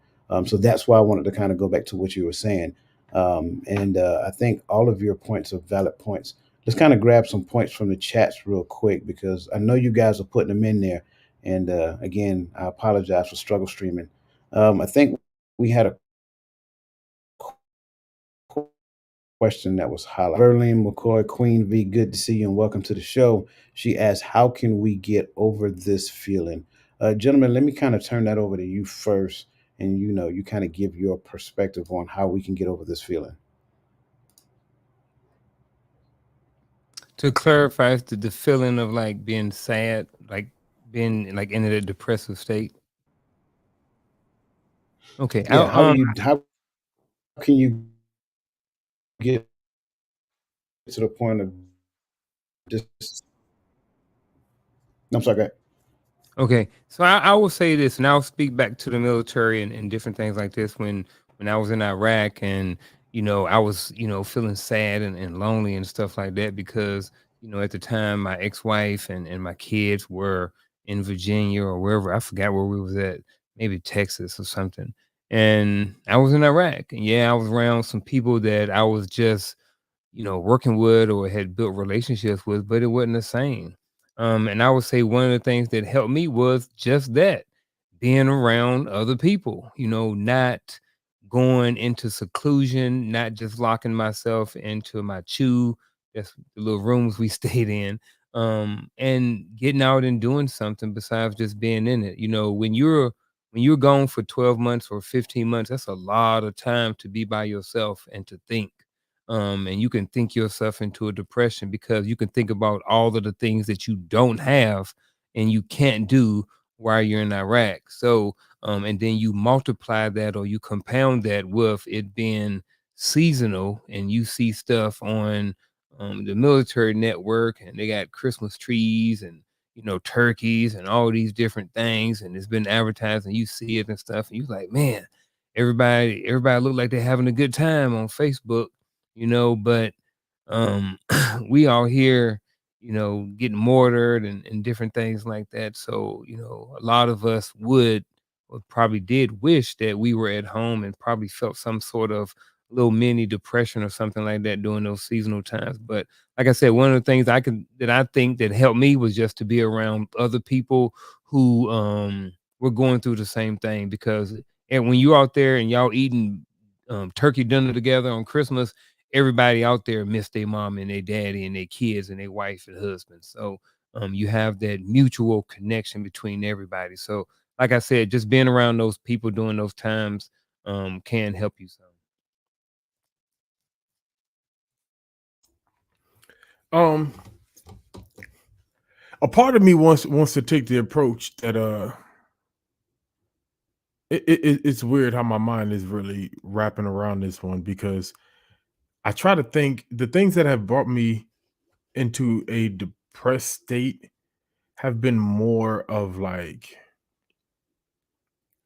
S1: So that's why I wanted to kind of go back to what you were saying. And I think all of your points are valid points. Let's kind of grab some points from the chats real quick, because I know you guys are putting them in there. And again, I apologize for struggle streaming. I think we had a question that was highlighted. Verlene McCoy, Queen V, good to see you and welcome to the show. She asked, "How can we get over this feeling?" Gentlemen, let me kind of turn that over to you first, and you kind of give your perspective on how we can get over this feeling.
S3: To clarify, it's the feeling of like being sad, like being like in a depressive state. Okay.
S1: Yeah, how can you get to the point of this? I'm sorry, go ahead.
S3: Okay, so I will say this, and I'll speak back to the military and different things like this. When I was in Iraq, and I was feeling sad and lonely and stuff like that, because at the time my ex-wife and my kids were in Virginia or wherever. I forgot where we was at, maybe Texas or something. And I was in Iraq, and yeah, I was around some people that I was just working with or had built relationships with, but it wasn't the same. And I would say one of the things that helped me was just that, being around other people, not going into seclusion, not just locking myself into my chew, that's the little rooms we stayed in, and getting out and doing something besides just being in it. When you're gone for 12 months or 15 months, that's a lot of time to be by yourself and to think. And you can think yourself into a depression because you can think about all of the things that you don't have and you can't do while you're in Iraq. So And then you multiply that or you compound that with it being seasonal, and you see stuff on the military network, and they got Christmas trees and turkeys and all these different things, and it's been advertised, and you see it and stuff, and you're like, man, everybody look like they're having a good time on Facebook, but we all here, getting mortared and different things like that. So, a lot of us would or probably did wish that we were at home and probably felt some sort of little mini depression or something like that during those seasonal times. But like I said, one of the things I think that helped me was just to be around other people who were going through the same thing. Because and when you're out there and y'all eating turkey dinner together on Christmas, everybody out there miss their mom and their daddy and their kids and their wife and husband. So you have that mutual connection between everybody. So like I said, just being around those people during those times can help you some.
S4: A part of me wants to take the approach that it's weird how my mind is really wrapping around this one, because I try to think the things that have brought me into a depressed state have been more of like,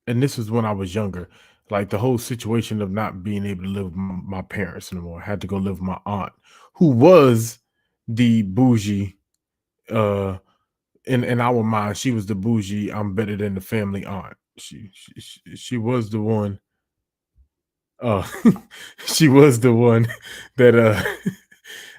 S4: and this was when I was younger, like the whole situation of not being able to live with my parents anymore. I had to go live with my aunt, who was the bougie. In our mind, she was the bougie. I'm better than the family aunt. She was the one. Uh, she was the one that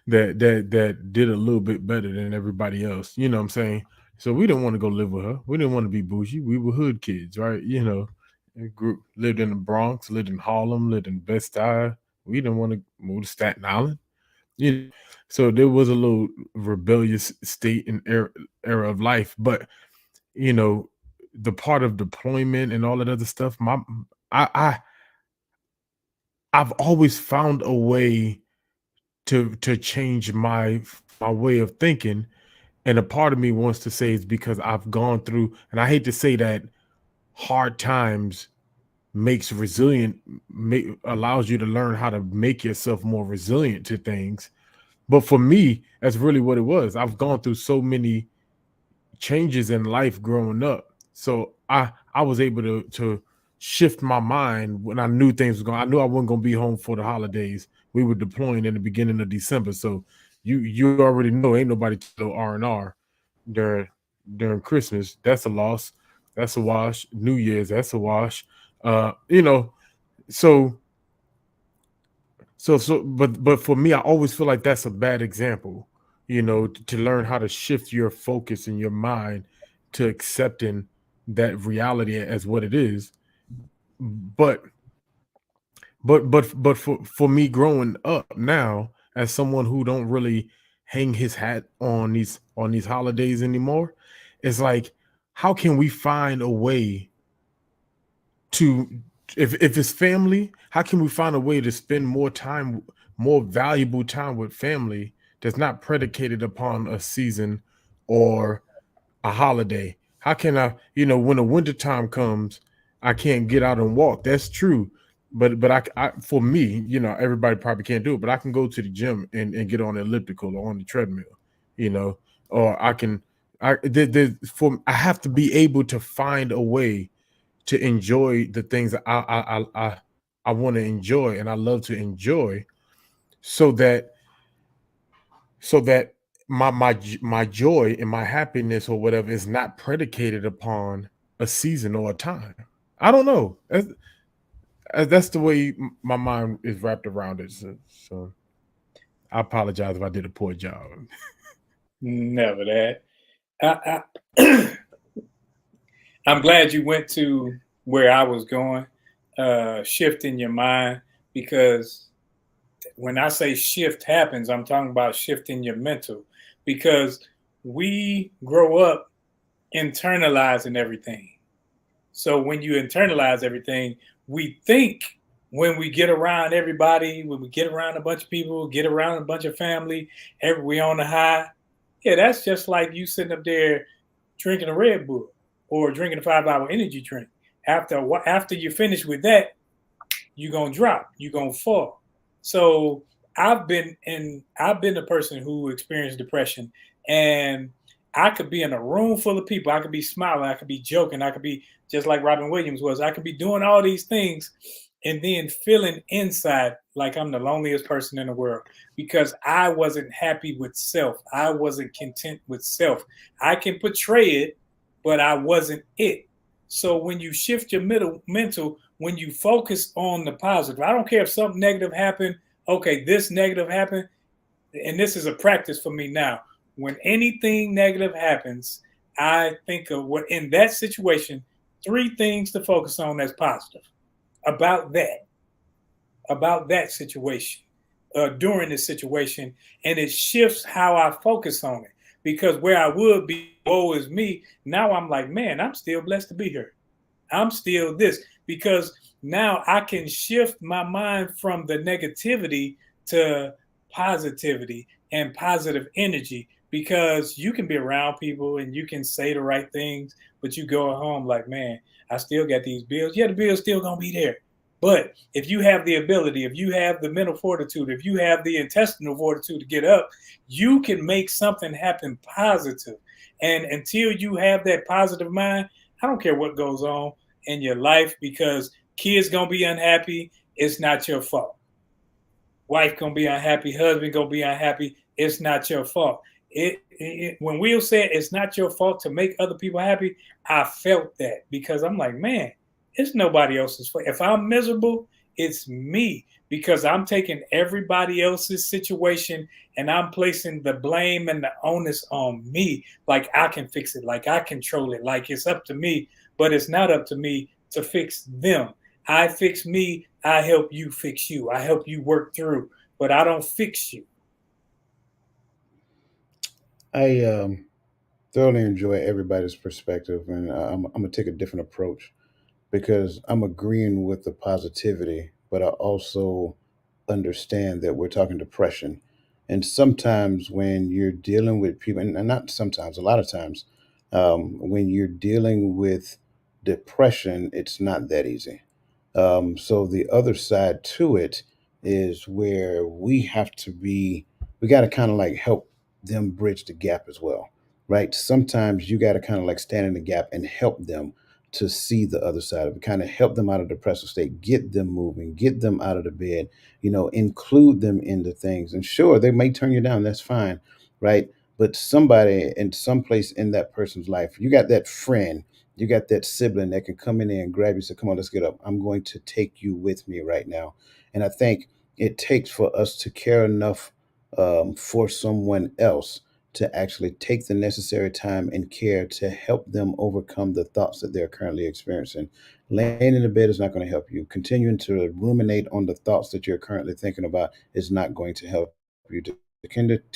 S4: that did a little bit better than everybody else. You know what I'm saying? So we didn't want to go live with her. We didn't want to be bougie. We were hood kids, right? Lived in the Bronx, lived in Harlem, lived in Bed-Stuy. We didn't want to move to Staten Island. So there was a little rebellious state and era of life. But you know, the part of deployment and all that other stuff, I, I I've always found a way to change my way of thinking. And a part of me wants to say it's because I've gone through, and I hate to say that hard times makes resilient, allows you to learn how to make yourself more resilient to things. But for me, that's really what it was. I've gone through so many changes in life growing up. So I was able to shift my mind when I knew things were going. I knew I wasn't going to be home for the holidays. We were deploying in the beginning of December, so you already know ain't nobody to R&R during Christmas. That's a loss. That's a wash. New Year's, that's a wash. You know, so but for me, I always feel like that's a bad example, to learn how to shift your focus and your mind to accepting that reality as what it is. But for me growing up now as someone who don't really hang his hat on these holidays anymore, it's like, how can we find a way to, if it's family, how can we find a way to spend more time, more valuable time with family that's not predicated upon a season or a holiday? How can I, when the winter time comes, I can't get out and walk. That's true. But I for me, everybody probably can't do it, but I can go to the gym and get on the elliptical or on the treadmill, or I can, I have to be able to find a way to enjoy the things that I want to enjoy and I love to enjoy, so that my joy and my happiness or whatever is not predicated upon a season or a time. I don't know. That's the way my mind is wrapped around it. So I apologize if I did a poor job.
S2: Never that. I, I'm glad you went to where I was going, shifting your mind, because when I say shift happens, I'm talking about shifting your mental, because we grow up internalizing everything. So when you internalize everything, we think when we get around everybody, when we get around a bunch of people, get around a bunch of family, we on the high. Yeah, that's just like you sitting up there drinking a Red Bull or drinking a 5-hour energy drink. After you finish with that, you're gonna drop, you're gonna fall. So I've been the person who experienced depression, and I could be in a room full of people, I could be smiling, I could be joking, I could be just like Robin Williams was, I could be doing all these things and then feeling inside like I'm the loneliest person in the world because I wasn't happy with self. I wasn't content with self. I can portray it, but I wasn't it. So when you shift your mental, when you focus on the positive, I don't care if something negative happened. Okay, this negative happened, and this is a practice for me now. When anything negative happens, I think of what in that situation, three things to focus on that's positive about that situation, during this situation, and it shifts how I focus on it. Because where I would be, woe is me, now I'm like, man, I'm still blessed to be here. I'm still this because now I can shift my mind from the negativity to positivity and positive energy because you can be around people and you can say the right things, but you go home like, man, I still got these bills. Yeah, the bills still gonna be there. But if you have the ability, if you have the mental fortitude, if you have the intestinal fortitude to get up, you can make something happen positive. And until you have that positive mind, I don't care what goes on in your life because kids gonna be unhappy. It's not your fault. Wife gonna be unhappy. Husband gonna be unhappy. It's not your fault. When Will said it's not your fault to make other people happy, I felt that because I'm like, man, it's nobody else's fault. If I'm miserable, it's me because I'm taking everybody else's situation and I'm placing the blame and the onus on me. Like I can fix it, like I control it, like it's up to me, but it's not up to me to fix them. I fix me, I help you fix you. I help you work through, but I don't fix you.
S1: I thoroughly enjoy everybody's perspective, and I'm gonna take a different approach because I'm agreeing with the positivity, but I also understand that we're talking depression. And sometimes when you're dealing with people, and not sometimes, a lot of times, when you're dealing with depression, it's not that easy. So the other side to it is where we got to kind of like help them bridge the gap as well, right? Sometimes you got to kind of like stand in the gap and help them to see the other side of it, kind of help them out of depressive state, get them moving, get them out of the bed, include them into things. And sure, they may turn you down, that's fine, right? But somebody in some place in that person's life, you got that friend, you got that sibling that can come in there and grab you and say, come on, let's get up. I'm going to take you with me right now. And I think it takes for us to care enough for someone else to actually take the necessary time and care to help them overcome the thoughts that they're currently experiencing. Laying in the bed is not going to help you. Continuing to ruminate on the thoughts that you're currently thinking about is not going to help you. To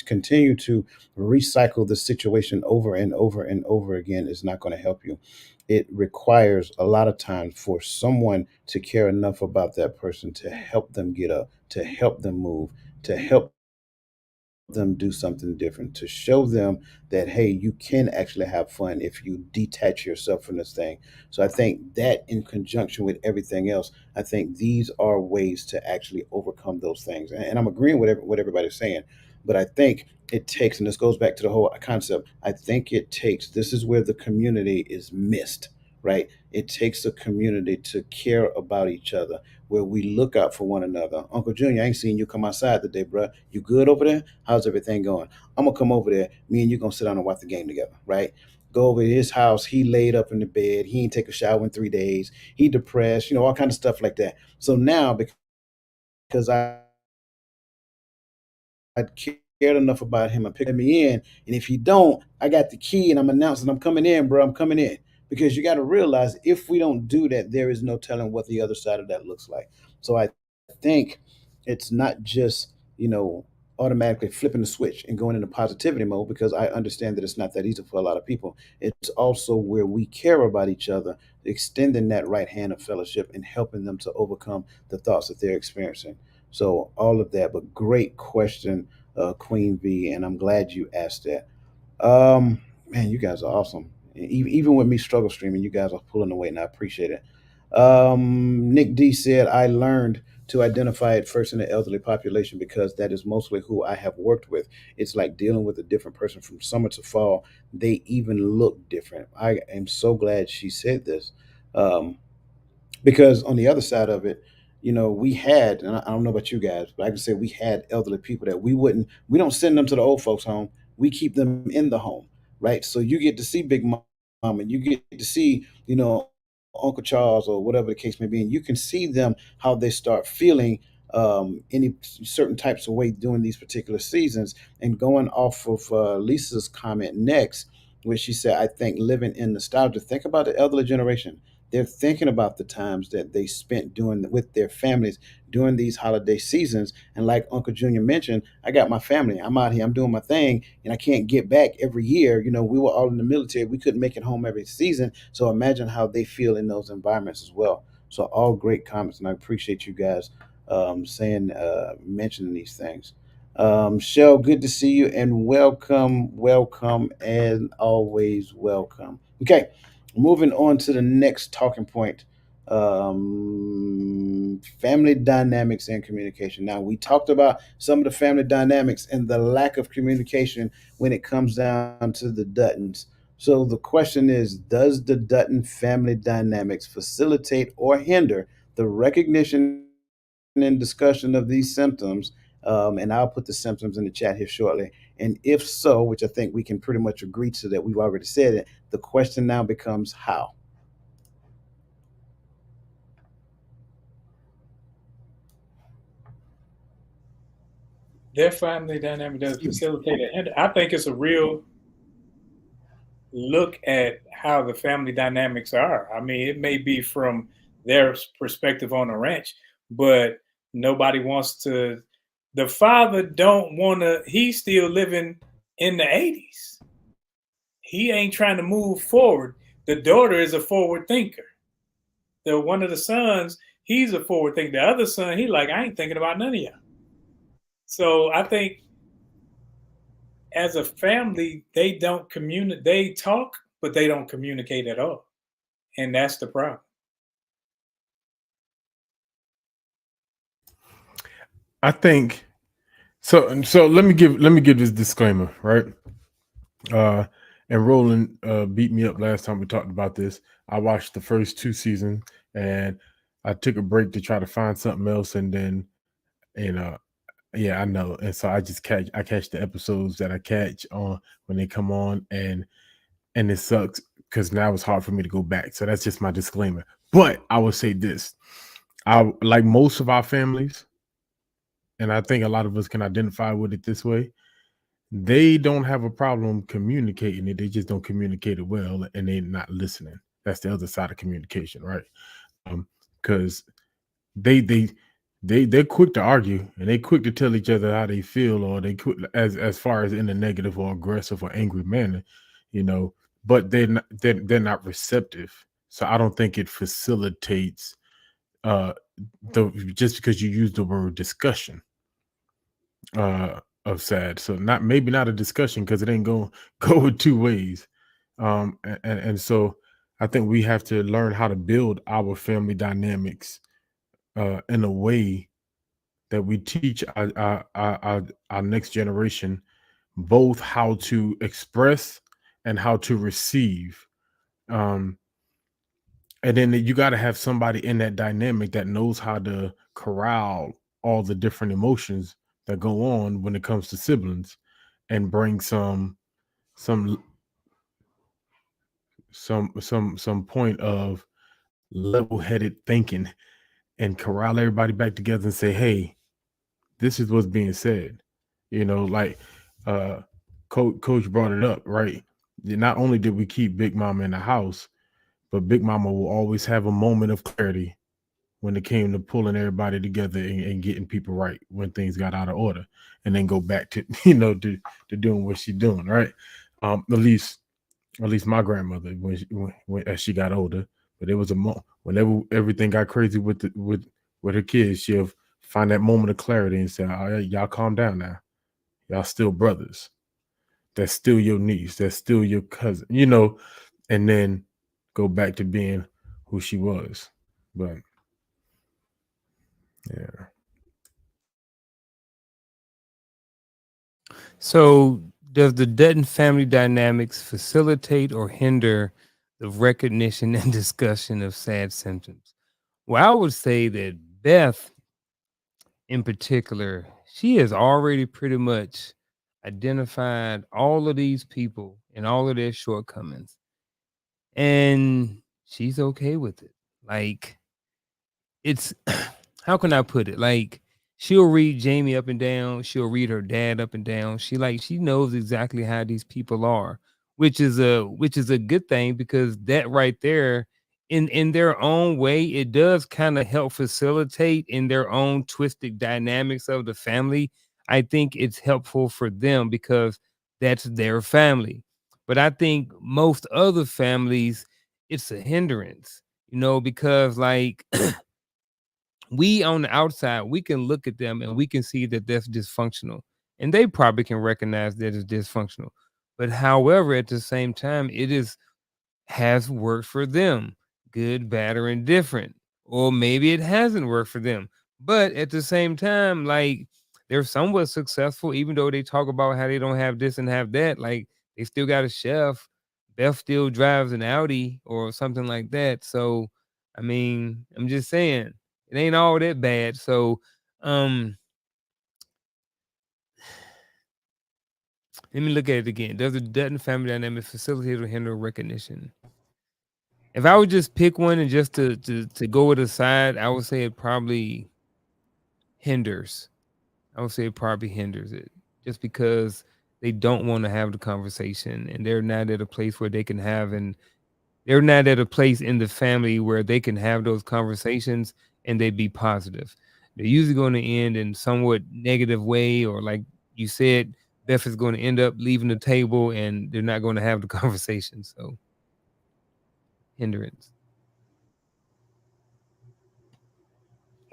S1: continue to recycle the situation over and over and over again is not going to help you. It requires a lot of time for someone to care enough about that person to help them get up, to help them move, to help them do something different, to show them that hey, you can actually have fun if you detach yourself from this thing. So I think that in conjunction with everything else, I think these are ways to actually overcome those things. And I'm agreeing with what everybody's saying, but I think it takes, and this goes back to the whole concept, I think it takes, this is where the community is missed, right? It takes a community to care about each other, where we look out for one another. Uncle Junior, I ain't seen you come outside today, bro. You good over there? How's everything going? I'm gonna come over there. Me and you gonna sit down and watch the game together, right? Go over to his house. He laid up in the bed. He ain't take a shower in 3 days. He depressed. All kind of stuff like that. So now, because I cared enough about him and picked me in. And if he don't, I got the key and I'm announcing I'm coming in, bro. I'm coming in. Because you got to realize if we don't do that, there is no telling what the other side of that looks like. So I think it's not just, automatically flipping the switch and going into positivity mode because I understand that it's not that easy for a lot of people. It's also where we care about each other, extending that right hand of fellowship and helping them to overcome the thoughts that they're experiencing. So all of that, but great question, Queen V, and I'm glad you asked that. Man, you guys are awesome. Even with me struggle streaming, you guys are pulling away, and I appreciate it. Nick D said, I learned to identify it first in the elderly population because that is mostly who I have worked with. It's like dealing with a different person from summer to fall. They even look different. I am so glad she said this. Um, because on the other side of it, we had, and I don't know about you guys, but I can say we had elderly people that we don't send them to the old folks home. We keep them in the home, right? So you get to see Big Mom, and you get to see, Uncle Charles or whatever the case may be, and you can see them how they start feeling any certain types of way during these particular seasons. And going off of Lisa's comment next, where she said, I think living in nostalgia, think about the elderly generation. They're thinking about the times that they spent doing with their families during these holiday seasons. And like Uncle Junior mentioned, I got my family. I'm out here. I'm doing my thing, and I can't get back every year. We were all in the military. We couldn't make it home every season. So imagine how they feel in those environments as well. So all great comments, and I appreciate you guys mentioning these things. Shell, good to see you, and welcome, and always welcome. Okay, moving on to the next talking point, family dynamics and communication. Now, we talked about some of the family dynamics and the lack of communication when it comes down to the Duttons. So the question is, does the Dutton family dynamics facilitate or hinder the recognition and discussion of these symptoms? And I'll put the symptoms in the chat here shortly. And if so, which I think we can pretty much agree to that, we've already said it. The question now becomes how.
S2: Their family dynamic does facilitate it. And I think it's a real look at how the family dynamics are. I mean, it may be from their perspective on the ranch, but nobody wants to. The father don't want to. He's still living in the 80s. He ain't trying to move forward. The daughter is a forward thinker. The one of the sons, he's a forward thinker. The other son, he like, I ain't thinking about none of y'all. So I think as a family, they don't communicate. They talk, but they don't communicate at all, and that's the problem.
S4: I think so. So let me give this disclaimer, right? Uh, and Roland beat me up last time we talked about this. I watched the first two seasons, and I took a break to try to find something else, and then you know, yeah, I know. And so I catch the episodes that I catch on when they come on, and it sucks because now it's hard for me to go back. So that's just my disclaimer. But I will say this: I like most of our families, and I think a lot of us can identify with it this way. They don't have a problem communicating it. They just don't communicate it well, and they're not listening. That's the other side of communication, right? Because they they they're quick to argue, and they quick to tell each other how they feel, or they quick as far as in a negative or aggressive or angry manner, you know. But they're not receptive. So I don't think it facilitates uh the just because you use the word discussion of sad. So not maybe not a discussion because it ain't going go two ways. And so I think we have to learn how to build our family dynamics in a way that we teach our next generation both how to express and how to receive. Um, and then you got to have somebody in that dynamic that knows how to corral all the different emotions that go on when it comes to siblings and bring some some point of level-headed thinking and corral everybody back together and say, hey, this is what's being said. Like uh coach brought it up, right? Not only did we keep Big Mama in the house, but Big Mama will always have a moment of clarity when it came to pulling everybody together and getting people right when things got out of order, and then go back to to doing what she's doing, right? At least my grandmother when as she got older. But it was whenever everything got crazy with her kids, she'll find that moment of clarity and say, all right, y'all calm down now. Y'all still brothers. That's still your niece. That's still your cousin, and then go back to being who she was. But yeah.
S3: So, does the Dutton family dynamics facilitate or hinder the recognition and discussion of sad symptoms? Well, I would say that Beth, in particular, she has already pretty much identified all of these people and all of their shortcomings, and she's okay with it. Like, it's how can I put it? Like, she'll read Jamie up and down, she'll read her dad up and down. She knows exactly how these people are, which is a good thing because that right there in their own way, it does kind of help facilitate in their own twisted dynamics of the family. I think it's helpful for them because that's their family. But I think most other families, it's a hindrance, because like we on the outside, we can look at them and we can see that that's dysfunctional. And they probably can recognize that it's dysfunctional. But however, at the same time, it is has worked for them, good, bad, or indifferent. Or maybe it hasn't worked for them. But at the same time, like they're somewhat successful, even though they talk about how they don't have this and have that. Like they still got a chef. Beth still drives an Audi or something like that. So, I mean, I'm just saying it ain't all that bad. So, um, let me look at it again. Does the Dutton family dynamic facilitate or hinder recognition? If I would just pick one and just to go with a side, I would say it probably hinders. I would say it probably hinders it just because they don't want to have the conversation and they're not at a place where they can have and they're not at a place in the family where they can have those conversations and they be positive. They're usually going to end in somewhat negative way, or like you said, Beth is going to end up leaving the table and they're not going to have the conversation. So hindrance.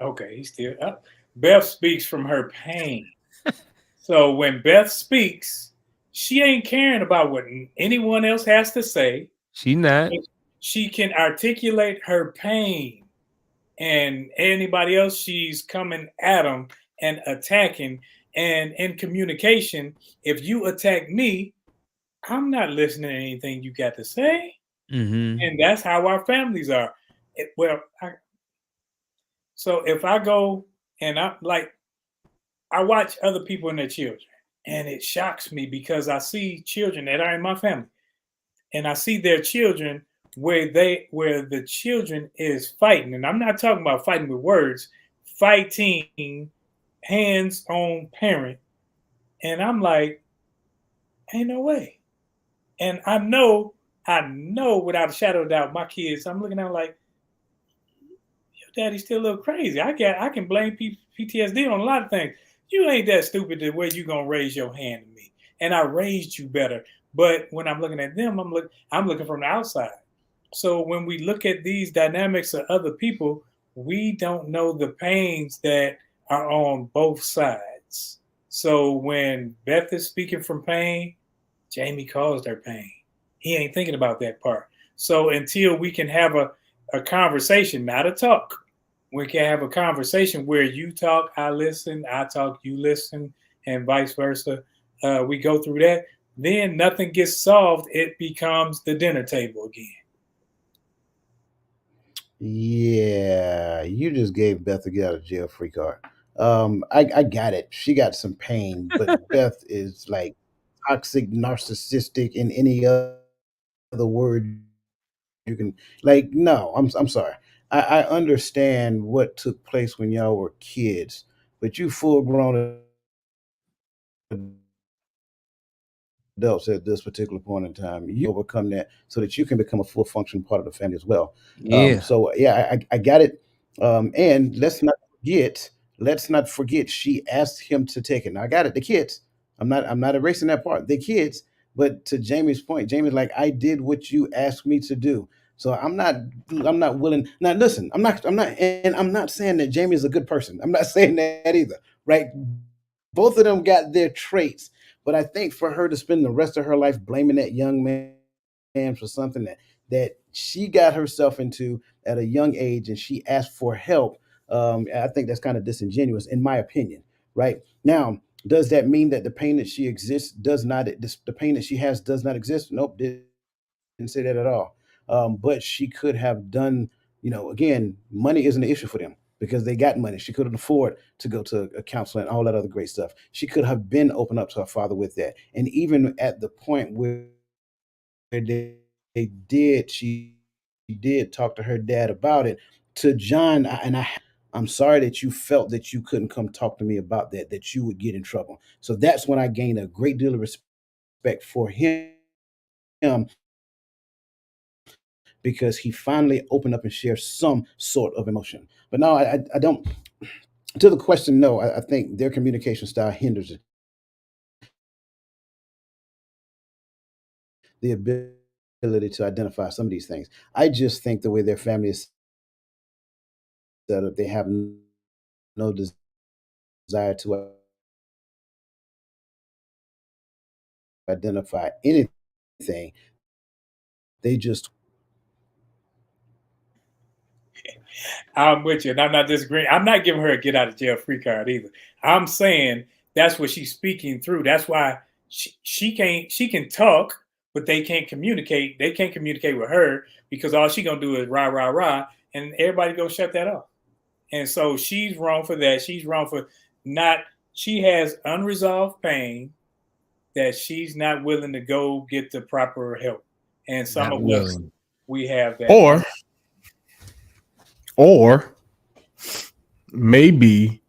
S2: Okay, he's still up. Beth speaks from her pain. So when Beth speaks, she ain't caring about what anyone else has to say.
S3: She not.
S2: She can articulate her pain, and anybody else she's coming at them and attacking. And in communication, if you attack me, I'm not listening to anything you got to say.
S3: Mm-hmm.
S2: And that's how our families are. So if I go and I watch other people and their children, and it shocks me because I see children that are in my family, and I see their children where the children is fighting, and I'm not talking about fighting with words, fighting hands on parent, and I'm like, ain't no way. And I know without a shadow of doubt, my kids, I'm looking at them like, your daddy's still a little crazy. I can blame PTSD on a lot of things. You ain't that stupid the way you gonna raise your hand to me, and I raised you better. But when I'm looking at them, I'm looking from the outside. So when we look at these dynamics of other people, we don't know the pains that are on both sides. So when Beth is speaking from pain, Jamie caused her pain. He ain't thinking about that part. So until we can have a conversation, not a talk, we can have a conversation where you talk, I listen, I talk, you listen, and vice versa. We go through that. Then nothing gets solved. It becomes the dinner table again.
S1: Yeah, you just gave Beth a get out of jail free card. I got it. She got some pain, but Beth is like toxic, narcissistic, in any other word you can. Like, no, I'm sorry. I understand what took place when y'all were kids, but you full grown adults at this particular point in time. You overcome that so that you can become a full function part of the family as well.
S3: Yeah.
S1: So yeah, I got it. And let's not forget she asked him to take it. Now I got it, the kids. I'm not erasing that part. The kids. But to Jamie's point, Jamie's like, I did what you asked me to do. So I'm not willing. Now listen, I'm not saying that Jamie is a good person. I'm not saying that either. Right? Both of them got their traits, but I think for her to spend the rest of her life blaming that young man for something that she got herself into at a young age, and she asked for help. I think that's kind of disingenuous, in my opinion. Right now, does that mean that the pain that she exists does not the pain that she has does not exist? Nope, didn't say that at all. But she could have done, again, money isn't an issue for them because they got money. She couldn't afford to go to a counselor and all that other great stuff. She could have been open up to her father with that. And even at the point where they did, she did talk to her dad about it. To John, I'm sorry that you felt that you couldn't come talk to me about that you would get in trouble. So that's when I gained a great deal of respect for him because he finally opened up and shared some sort of emotion. But no, I don't. To the question, no, I think their communication style hinders the ability to identify some of these things. I just think the way their family is set up, they have no desire to identify anything. They just
S2: I'm with you, and I'm not disagreeing. I'm not giving her a get out of jail free card either. I'm saying that's what she's speaking through. That's why she can't. She can talk, but they can't communicate. They can't communicate with her because all she gonna do is rah rah rah, and everybody gonna shut that off. And so she's wrong for that. She's wrong for not. She has unresolved pain that she's not willing to go get the proper help. And some
S3: Not
S2: of us,
S3: willing.
S2: we have that.
S4: Or maybe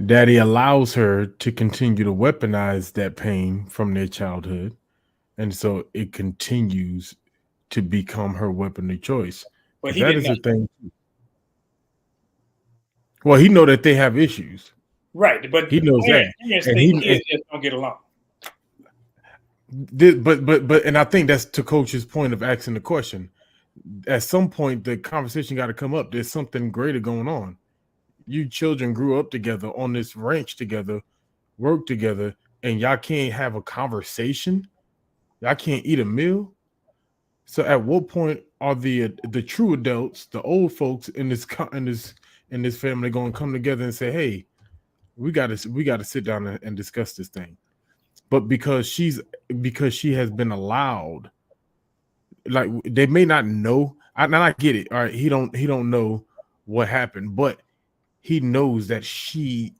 S4: daddy allows her to continue to weaponize that pain from their childhood, and so it continues to become her weapon of choice.
S2: But
S4: Because
S2: he
S4: that
S2: didn't
S4: is
S2: know.
S4: the thing. Well, he know that they have issues.
S2: Right, but
S4: He knows that,
S2: parents
S4: and
S2: think kids just don't get along.
S4: and I think that's to Coach's point of asking the question. At some point, the conversation got to come up. There's something greater going on. You children grew up together on this ranch together, work together, and y'all can't have a conversation. Y'all can't eat a meal. So, at what point are the true adults, the old folks in this family, going to come together and say, "Hey, we got to sit down and discuss this thing"? But because she has been allowed, like they may not know. I get it. All right, he don't know what happened, but he knows that she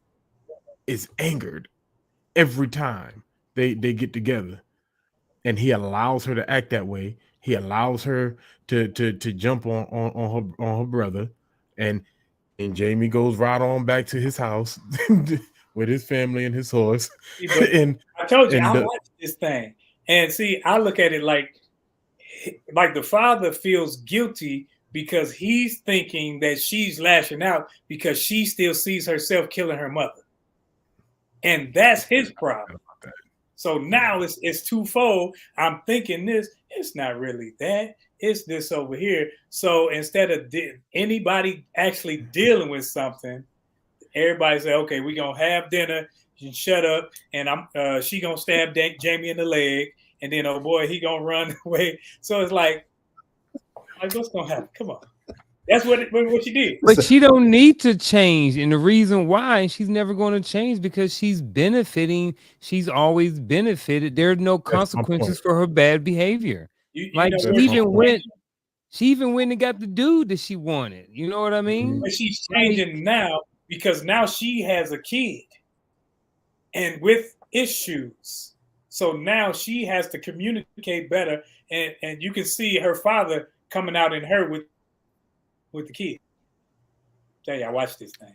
S4: is angered every time they get together, and he allows her to act that way. He allows her to jump on her brother, and Jamie goes right on back to his house with his family and his horse,
S2: See, but
S4: and
S2: I told you,
S4: and
S2: I watched this thing, and see, I look at it like the father feels guilty because he's thinking that she's lashing out because she still sees herself killing her mother, and that's his problem. So now it's twofold. I'm thinking this, it's not really that, it's this over here. So instead of anybody actually dealing with something, everybody say, okay, we're gonna have dinner. You shut up, and she gonna stab Jamie in the leg, and then oh boy, he gonna run away. So it's like what's gonna happen? Come on, that's what she did.
S3: But she don't need to change, and the reason why she's never going to change because she's benefiting. She's always benefited. There are no
S4: that's my point.
S3: consequences for her bad behavior.
S2: You
S3: Like
S2: know
S3: she
S2: where
S3: even went,
S2: changing.
S3: she even went and got the dude that she wanted. You know what I mean?
S2: But she's
S3: Like,
S2: changing now because now she has a kid and with issues. So now she has to communicate better, and you can see her father coming out in her with the kid. Tell you, I watched this thing.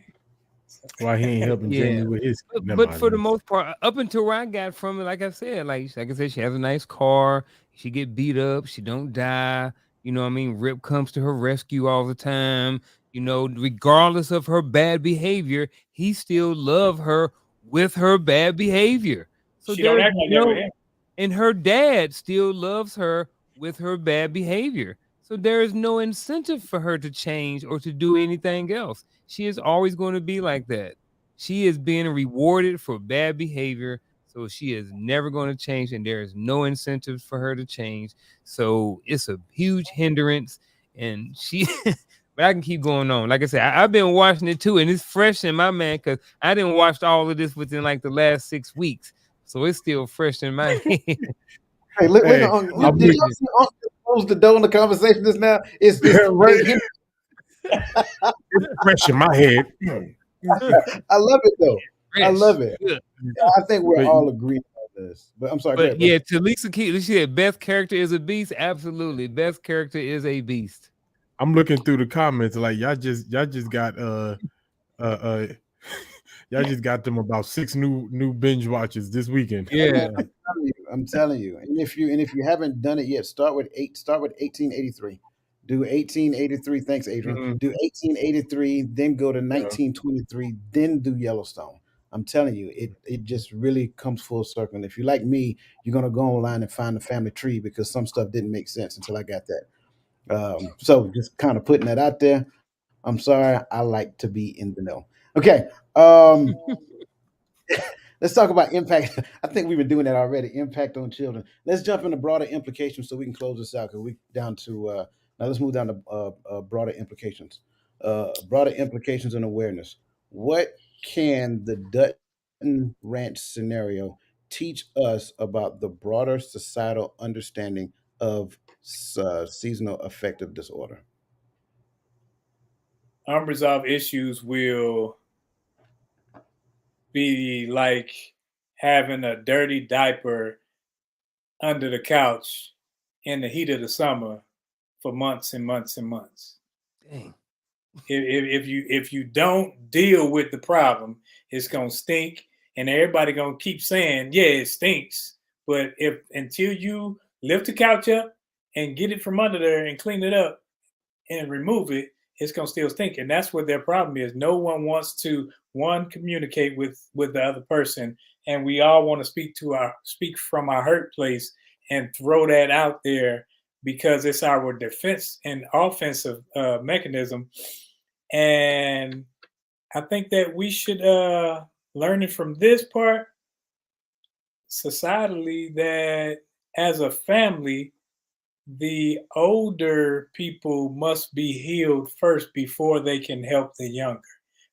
S4: Why he ain't helping
S3: yeah.
S4: Jamie with his?
S3: But for the most part, up until where I got from it, like I said, she has a nice car. She get beat up. She don't die. You know what I mean? Rip comes to her rescue all the time. You know, regardless of her bad behavior, he still love her with her bad behavior. So
S2: She don't
S3: there's
S2: act like that with
S3: no,
S2: him.
S3: and her dad still loves her with her bad behavior. So there is no incentive for her to change or to do anything else. She is always going to be like that. She is being rewarded for bad behavior. So she is never going to change, and there is no incentive for her to change. So it's a huge hindrance. And she, but I can keep going on. Like I said, I've been watching it too, and it's fresh in my man because I didn't watch all of this within like the last 6 weeks. So it's still fresh in my head.
S1: Hey, look,
S4: Hey,
S3: I'm
S1: did
S3: with
S1: y'all
S3: you.
S1: see Uncle close the door in the conversation just now?
S4: right,
S1: Him.
S4: it's fresh in my head.
S1: I love it though. I
S3: Fresh.
S1: love it.
S3: Good.
S1: I think we're
S4: But
S1: all agreed on this. But I'm sorry, go
S3: But
S1: ahead, bro.
S3: yeah, to Lisa Key, she said best character is a beast. Absolutely. Best character is a beast.
S4: I'm looking through the comments like y'all just got uh y'all just got them about 6 new binge watches this weekend.
S3: Yeah.
S1: I'm telling you. And if you haven't done it yet, start with 1883. Do 1883. Thanks, Adrian.
S4: Mhm.
S1: Do 1883, then go to
S4: Yeah.
S1: 1923, then do Yellowstone. I'm telling you, it just really comes full circle. And if you're like me, you're gonna go online and find the family tree because some stuff didn't make sense until I got that. So just kind of putting that out there. I'm sorry, I like to be in the know. Okay. Um, let's talk about impact. I think we've been doing that already. Impact on children. Let's jump into broader implications so we can close this out because we down to now. Let's move down to broader implications. Broader implications and awareness. What can the Dutton Ranch scenario teach us about the broader societal understanding of seasonal affective disorder?
S2: Unresolved issues will be like having a dirty diaper under the couch in the heat of the summer for months and months and months.
S3: Dang.
S2: If you don't deal with the problem, it's gonna stink, and everybody gonna keep saying, "Yeah, it stinks." But if until you lift the couch up and get it from under there and clean it up and remove it, it's gonna still stink. And that's what their problem is. No one wants to one communicate with the other person, and we all want to speak from our hurt place and throw that out there because it's our defense and offensive mechanism. And I think that we should learn it from this part societally that as a family the older people must be healed first before they can help the younger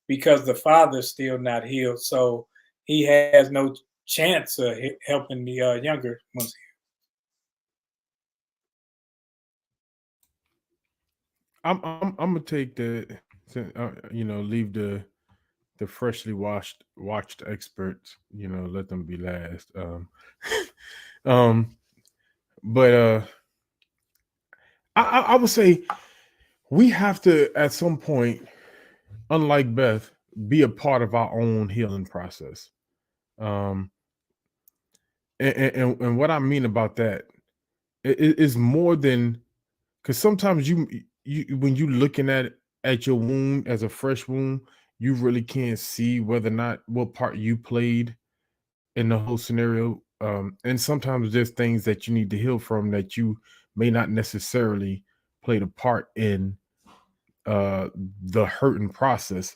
S2: because the father's still not healed, so he has no chance of helping the younger ones.
S4: I'm gonna take leave the freshly watched experts, let them be last. Um, but I would say we have to at some point, unlike Beth, be a part of our own healing process. Um, and what I mean about that is more than because sometimes you when you looking at your wound as a fresh wound, you really can't see whether or not what part you played in the whole scenario. And sometimes there's things that you need to heal from that you may not necessarily played a part in uh the hurting process,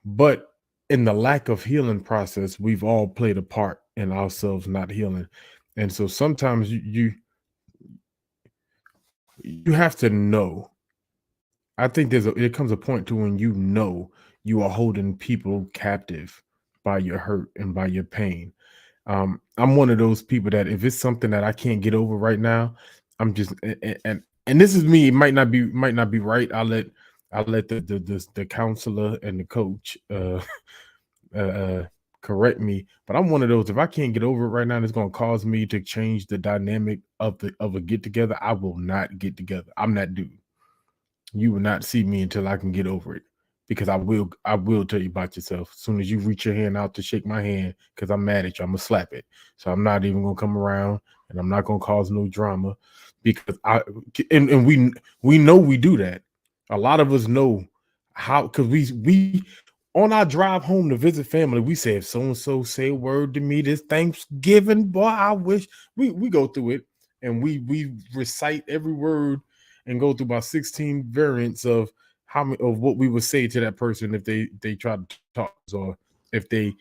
S4: but in the lack of healing process, we've all played a part in ourselves not healing. And so sometimes you have to know. I think it comes a point to when you are holding people captive by your hurt and by your pain. I'm one of those people that if it's something that I can't get over right now, I'm just and this is me. It might not be right. I'll let the counselor and the coach uh, uh correct me. But I'm one of those. If I can't get over it right now, and it's going to cause me to change the dynamic of a get together. I will not get together. I'm that dude. You will not see me until I can get over it. Because I will tell you about yourself. As soon as you reach your hand out to shake my hand, because I'm mad at you, I'm gonna slap it. So I'm not even gonna come around and I'm not gonna cause no drama because and we know we do that. A lot of us know how because we on our drive home to visit family, we say if so and so say a word to me this Thanksgiving, boy, I wish we go through it and we recite every word and go through about 16 variants of what we would say to that person if they try to talk to us or if they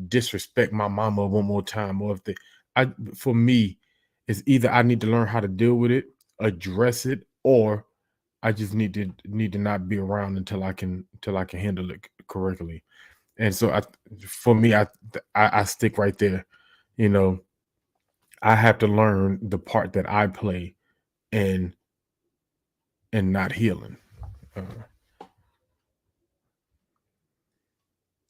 S4: disrespect my mama one more time, or if they, I, for me, it's either I need to learn how to deal with it, address it, or I just need to not be around until I can handle it correctly. And so for me, I stick right there. You know, I have to learn the part that I play in not healing. Uh,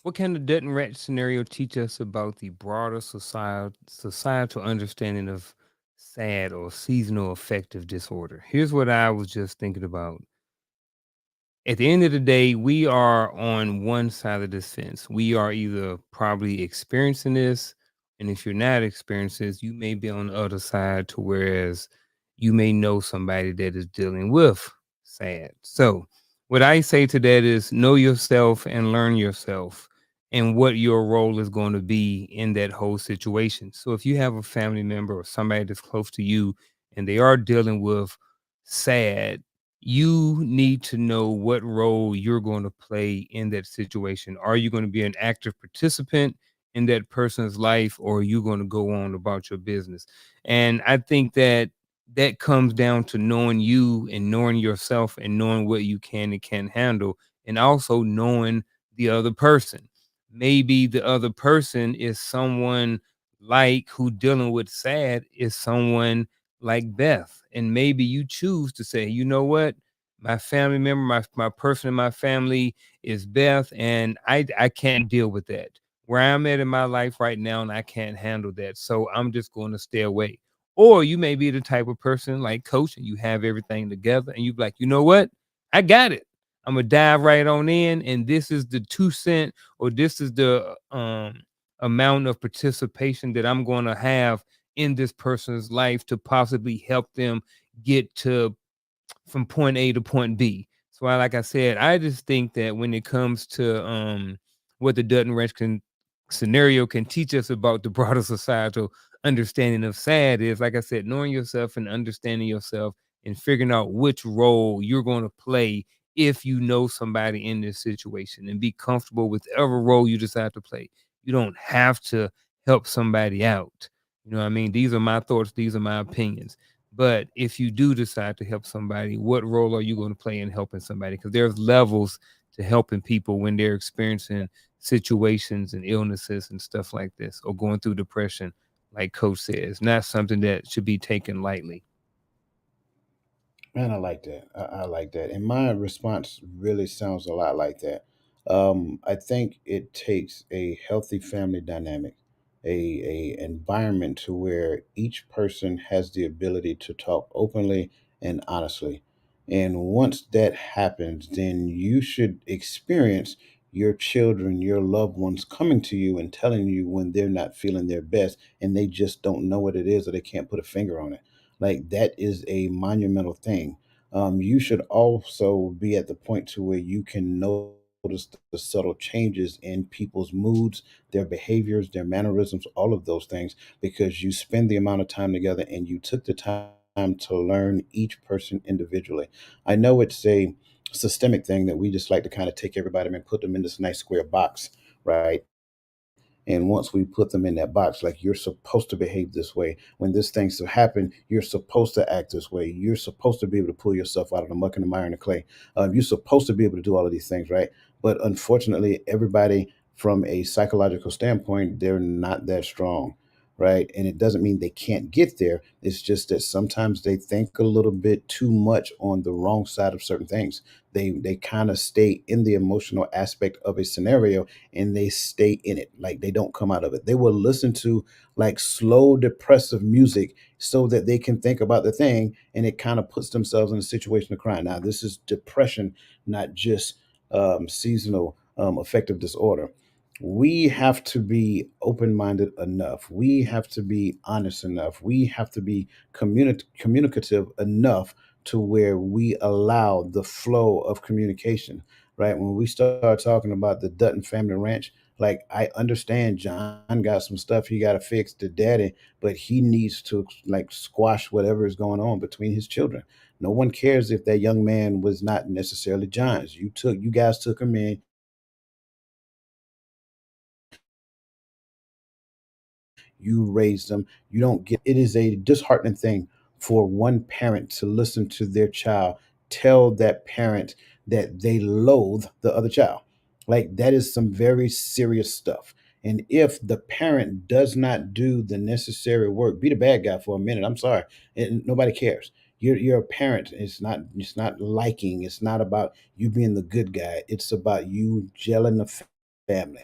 S3: What can the Dutton Rat scenario teach us about the broader societal understanding of sad or seasonal affective disorder? Here's what I was just thinking about. At the end of the day, we are on one side of this fence. We are either probably experiencing this, and if you're not experiencing this, you may be on the other side to whereas you may know somebody that is dealing with sad. So, what I say to that is know yourself and learn yourself and what your role is going to be in that whole situation. So, if you have a family member or somebody that's close to you and they are dealing with sad, you need to know what role you're going to play in that situation. Are you going to be an active participant in that person's life, or are you going to go on about your business? And I think that that comes down to knowing you and knowing yourself and knowing what you can and can't handle, and also knowing the other person. Maybe the other person is someone like who dealing with sad is someone like Beth. And maybe you choose to say, you know what? My family member, my person in my family is Beth, and I can't deal with that. Where I'm at in my life right now, and I can't handle that. So I'm just going to stay away. Or you may be the type of person like Coach, and you have everything together, and you be like, you know what? I got it. I'm gonna dive right on in, and this is the 2 cent, or this is the amount of participation that I'm going to have in this person's life to possibly help them get to from point A to point B. So like I said, I just think that when it comes to what the Dutton Ranch scenario can teach us about the broader societal understanding of sad is, like I said, knowing yourself and understanding yourself and figuring out which role you're going to play if you know somebody in this situation, and be comfortable with whatever role you decide to play. You don't have to help somebody out. You know what I mean? These are my thoughts. These are my opinions. But if you do decide to help somebody, what role are you going to play in helping somebody? Because there's levels to helping people when they're experiencing situations and illnesses and stuff like this, or going through depression, like Coach says. Not something that should be taken lightly.
S1: Man, I like that. I like that. And my response really sounds a lot like that. I think it takes a healthy family dynamic, a environment to where each person has the ability to talk openly and honestly. And once that happens, then you should experience your children, your loved ones coming to you and telling you when they're not feeling their best and they just don't know what it is or they can't put a finger on it. Like that is a monumental thing. You should also be at the point to where you can notice the subtle changes in people's moods, their behaviors, their mannerisms, all of those things, because you spend the amount of time together and you took the time to learn each person individually. I know it's a systemic thing that we just like to kind of take everybody and put them in this nice square box, right? And once we put them in that box, like you're supposed to behave this way. When this thing's to happen, you're supposed to act this way. You're supposed to be able to pull yourself out of the muck and the mire and the clay. You're supposed to be able to do all of these things, right? But unfortunately, everybody from a psychological standpoint, they're not that strong, right? And it doesn't mean they can't get there. It's just that sometimes they think a little bit too much on the wrong side of certain things. They kind of stay in the emotional aspect of a scenario and they stay in it. Like they don't come out of it. They will listen to like slow depressive music so that they can think about the thing, and it kind of puts themselves in a situation of crying. Now this is depression, not just seasonal affective disorder. We have to be open-minded enough. We have to be honest enough. We have to be communicative enough to where we allow the flow of communication, right? When we start talking about the Dutton family ranch, like I understand John got some stuff he got to fix to daddy, but he needs to like squash whatever is going on between his children. No one cares if that young man was not necessarily John's. You guys took him in, you took him to the hospital, you got him fixed, you raised them. You don't get it is a disheartening thing for one parent to listen to their child tell that parent that they loathe the other child. Like that is some very serious stuff. And if the parent does not do the necessary work, be the bad guy for a minute. I'm sorry. And nobody cares. You're a parent. It's not liking. It's not about you being the good guy. It's about you gelling the family,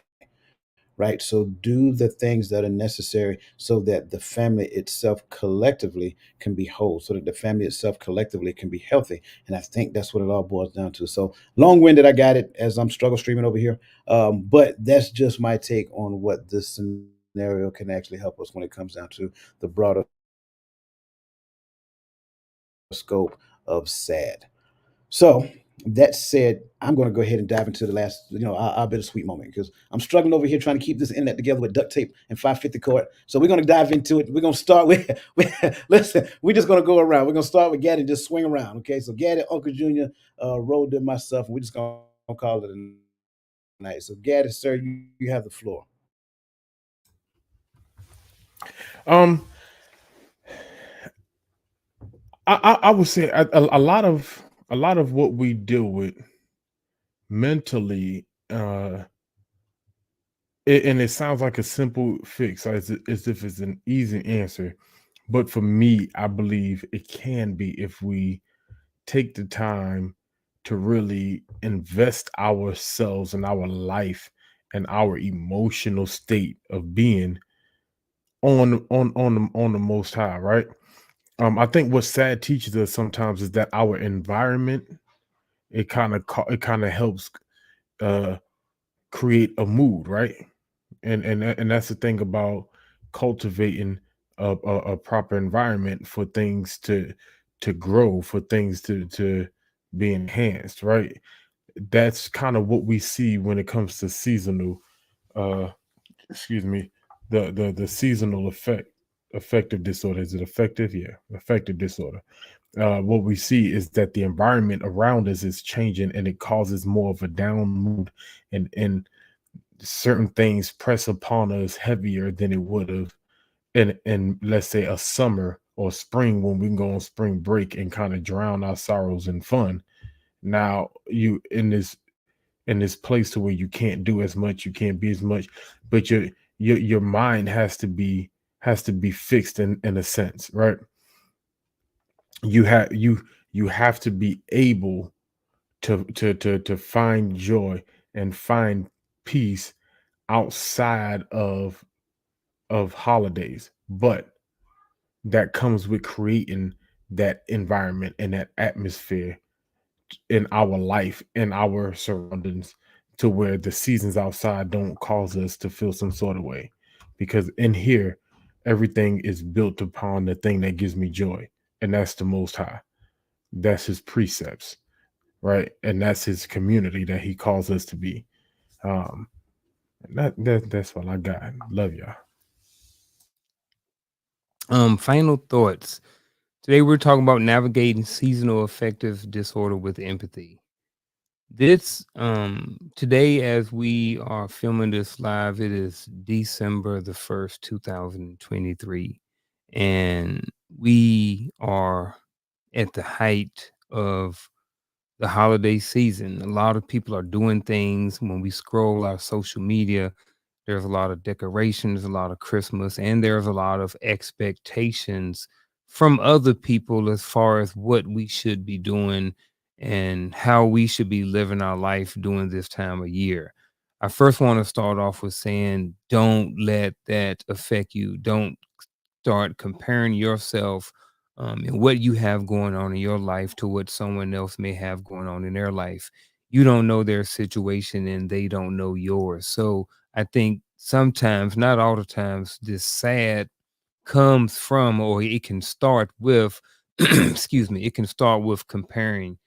S1: right? So do the things that are necessary so that the family itself collectively can be whole, so that the family itself collectively can be healthy. And I think that's what it all boils down to. So long winded, I got it as I'm struggle streaming over here. But that's just my take on what this scenario can actually help us when it comes down to the broader scope of sad. So that said, I'm going to go ahead and dive into the last, our bittersweet moment because I'm struggling over here trying to keep this internet together with duct tape and 550 cord. So we're going to dive into it. We're going to start with, listen, we're just going to go around. We're going to start with Gaddy and just swing around. Okay. So Gaddy, Uncle Junior, Rolled and myself, and we're just going to call it a night. So Gaddy, sir, you have the floor.
S4: Um, I would say a lot of what we deal with mentally, and it sounds like a simple fix, as if it's an easy answer. But for me, I believe it can be if we take the time to really invest ourselves and our life and our emotional state of being on the most high, right? I think what sad teaches us sometimes is that our environment, it kind of helps uh create a mood, right? And that's the thing about cultivating a proper environment for things to grow, for things to be enhanced, right? That's kind of what we see when it comes to seasonal, uh excuse me, the seasonal affective disorder. Is it affective? Yeah, affective disorder. What we see is that the environment around us is changing, and it causes more of a down mood, and certain things press upon us heavier than it would have in let's say a summer or spring, when we can go on spring break and kind of drown our sorrows in fun. Now you in this place to where you can't do as much, you can't be as much, but your mind has to be fixed in a sense, right? You have to be able to find joy and find peace outside of holidays, but that comes with creating that environment and that atmosphere in our life, in our surroundings, to where the seasons outside don't cause us to feel some sort of way. Because in here, everything is built upon the thing that gives me joy, and that's the Most High. That's His precepts, right? And that's His community that He calls us to be. Um, that's what I got. Love y'all.
S3: Final thoughts. Today we're talking about navigating seasonal affective disorder with empathy. This today, as we are filming this live, it is December the 1st, 2023. And we are at the height of the holiday season. A lot of people are doing things. When we scroll our social media, there's a lot of decorations, a lot of Christmas, and there's a lot of expectations from other people as far as what we should be doing and how we should be living our life during this time of year. I first want to start off with saying, don't let that affect you. Don't start comparing yourself and what you have going on in your life to what someone else may have going on in their life. You don't know their situation and they don't know yours. So I think sometimes, not all the times, this sad comes from, or it can start with, excuse me, it can start with comparing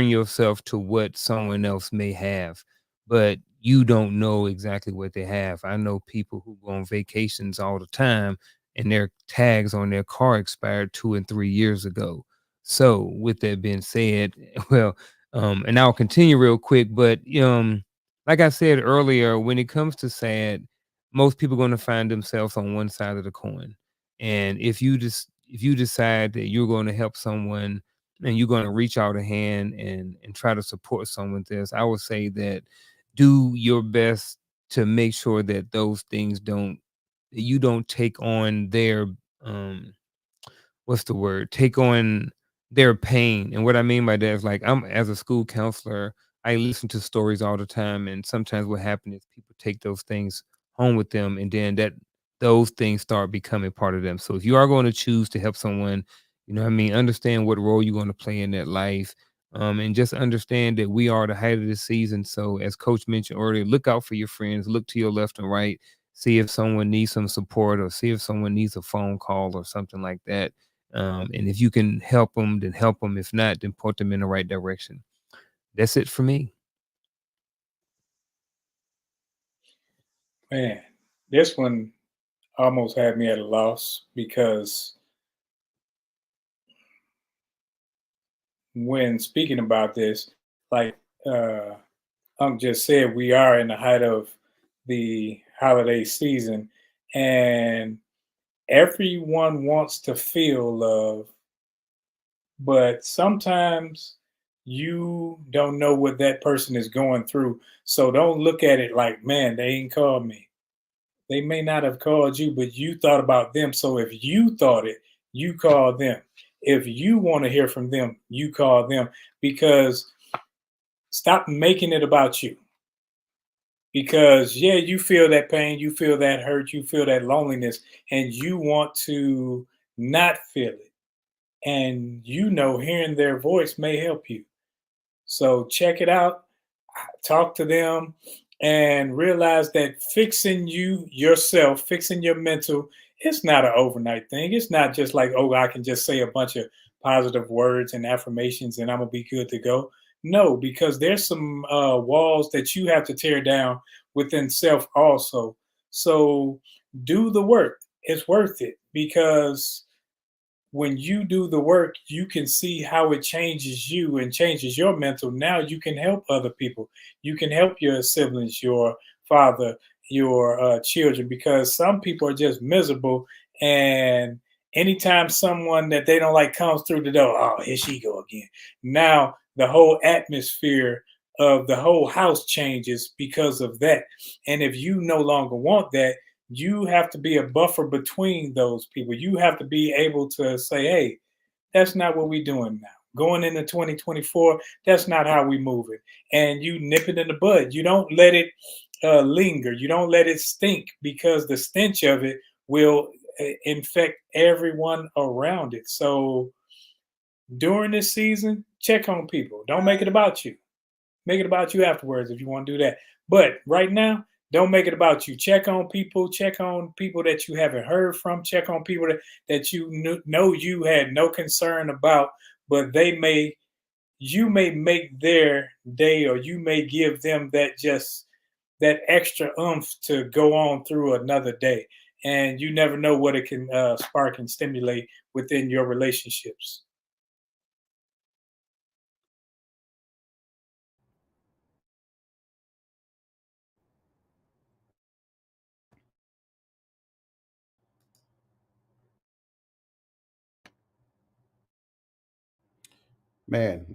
S3: yourself to what someone else may have, but you don't know exactly what they have. I know people who go on vacations all the time and their tags on their car expired 2 and 3 years ago. So with that being said, well, and I'll continue real quick, but like I said earlier, when it comes to sad, most people going to find themselves on one side of the coin. And if you decide that you're going to help someone and you're going to reach out a hand and try to support someone this, I would say that do your best to make sure that those things don't you don't take on their um what's the word? Take on their pain. And what I mean by that is like I'm as a school counselor, I listen to stories all the time. And sometimes what happens is people take those things home with them and then that those things start becoming part of them. So if you are going to choose to help someone, you know what I mean, understand what role you're going to play in that life. And just understand that we are the height of the season. So as coach mentioned earlier, look out for your friends, look to your left and right, see if someone needs some support or see if someone needs a phone call or something like that, and if you can help them, then help them. If not, then point them in the right direction. That's it for me.
S2: Man, this one almost had me at a loss because when speaking about this, like uh, just said, we are in the height of the holiday season, and everyone wants to feel love, but sometimes you don't know what that person is going through. So don't look at it like, man, they ain't called me. They may not have called you, but you thought about them. So if you thought it, you call them. If you want to hear from them, you call them, because stop making it about you. Because yeah, you feel that pain, you feel that hurt, you feel that loneliness, and you want to not feel it. And hearing their voice may help you. So check it out, talk to them, and realize that fixing yourself, fixing your mental, it's not an overnight thing. It's not just like, oh, I can just say a bunch of positive words and affirmations and I'm gonna be good to go. No, because there's some walls that you have to tear down within self also. So do the work. It's worth it, because when you do the work, you can see how it changes you and changes your mental. Now you can help other people. You can help your siblings, your father, your children, because some people are just miserable. And anytime someone that they don't like comes through the door, oh, here she go again. Now the whole atmosphere of the whole house changes because of that. And if you no longer want that, you have to be a buffer between those people. You have to be able to say, hey, that's not what we're doing now. Going into 2024, that's not how we move it. And you nip it in the bud. You don't let it linger. You don't let it stink, because the stench of it will infect everyone around it. So during this season, check on people. Don't make it about you. Make it about you afterwards if you want to do that. But right now, don't make it about you. Check on people. Check on people that you haven't heard from. Check on people that know you had no concern about, but you may make their day, or you may give them that extra oomph to go on through another day. And you never know what it can spark and stimulate within your relationships.
S1: Man,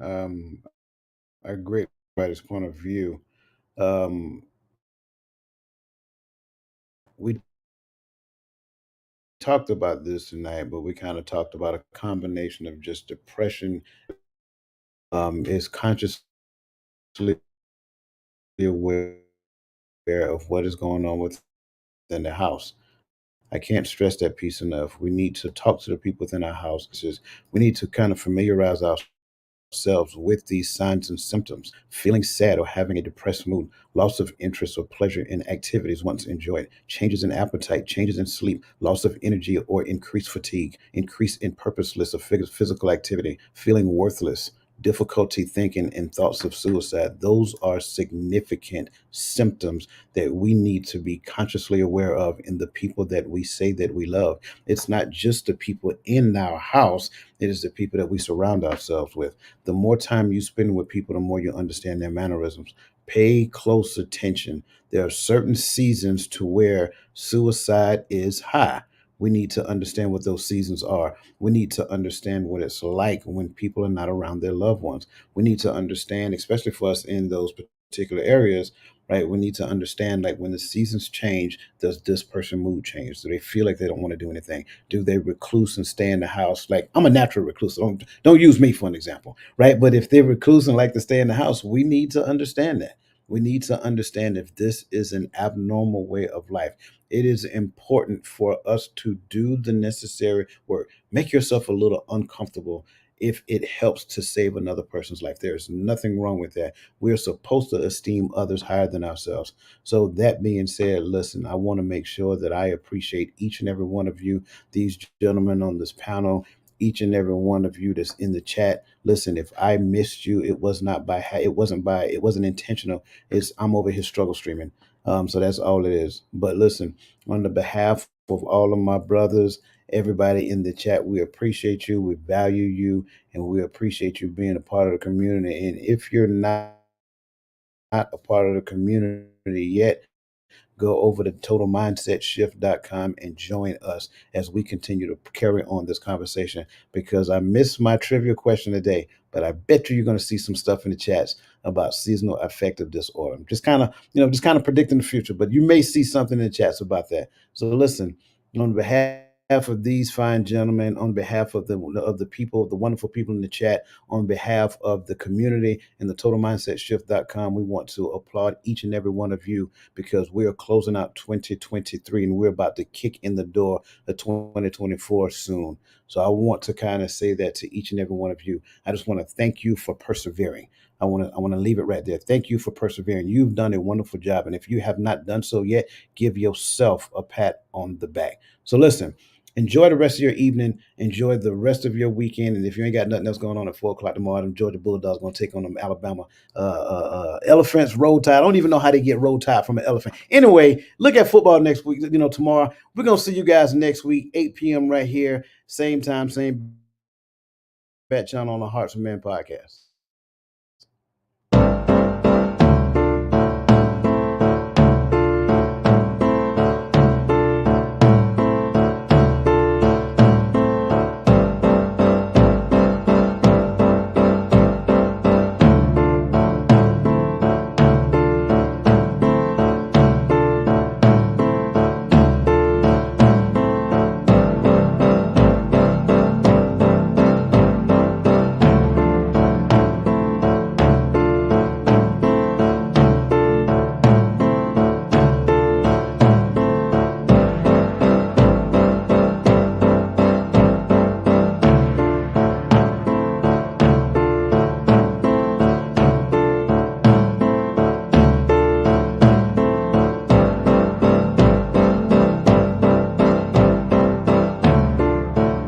S1: I agree by this point of view. Um, we talked about this tonight, but we kind of talked about a combination of just depression, is consciously aware of what is going on within the house. I can't stress that piece enough. We need to talk to the people within our houses. We need to kind of familiarize ourselves with these signs and symptoms: feeling sad or having a depressed mood, loss of interest or pleasure in activities once enjoyed, changes in appetite, changes in sleep, loss of energy or increased fatigue, increase in purposeless or physical activity, feeling worthless, difficulty thinking, and thoughts of suicide. Those are significant symptoms that we need to be consciously aware of in the people that we say that we love. It's not just the people in our house, it is the people that we surround ourselves with. The more time you spend with people, the more you understand their mannerisms. Pay close attention. There are certain seasons to where suicide is high. We need to understand what those seasons are. We need to understand what it's like when people are not around their loved ones. We need to understand, especially for us in those particular areas, right? We need to understand, like, when the seasons change, does this person mood change? Do they feel like they don't want to do anything? Do they recluse and stay in the house? Like, I'm a natural recluse. So don't use me for an example, right? But if they're recluse and like to stay in the house, we need to understand that. We need to understand if this is an abnormal way of life. It is important for us to do the necessary work. Make yourself a little uncomfortable if it helps to save another person's life. There's nothing wrong with that. We're supposed to esteem others higher than ourselves. So, that being said, listen, I want to make sure that I appreciate each and every one of you, these gentlemen on this panel, each and every one of you that's in the chat. Listen, if I missed you, it wasn't intentional. It's I'm over here struggle streaming. So that's all it is. But listen, on the behalf of all of my brothers, everybody in the chat, we appreciate you, we value you, and we appreciate you being a part of the community. And if you're not a part of the community yet, go over to totalmindsetshift.com and join us as we continue to carry on this conversation, because I missed my trivia question today, but I bet you you're going to see some stuff in the chats about seasonal affective disorder. Just kind of predicting the future, but you may see something in the chats about that. So listen, on behalf of these fine gentlemen, on behalf of the people, the wonderful people in the chat, on behalf of the community and the totalmindsetshift.com, we want to applaud each and every one of you, because we are closing out 2023 and we're about to kick in the door of 2024 soon. So I want to kind of say that to each and every one of you. I just want to thank you for persevering. I want to leave it right there. Thank you for persevering. You've done a wonderful job. And if you have not done so yet, give yourself a pat on the back. So listen, enjoy the rest of your evening. Enjoy the rest of your weekend. And if you ain't got nothing else going on at 4 o'clock tomorrow, the Georgia Bulldogs going to take on them Alabama elephants. Road tide. I don't even know how they get road tide from an elephant. Anyway, look at football next week. Tomorrow. We're going to see you guys next week, 8 p.m. right here. Same time, same bat channel on the Hearts of Men podcast.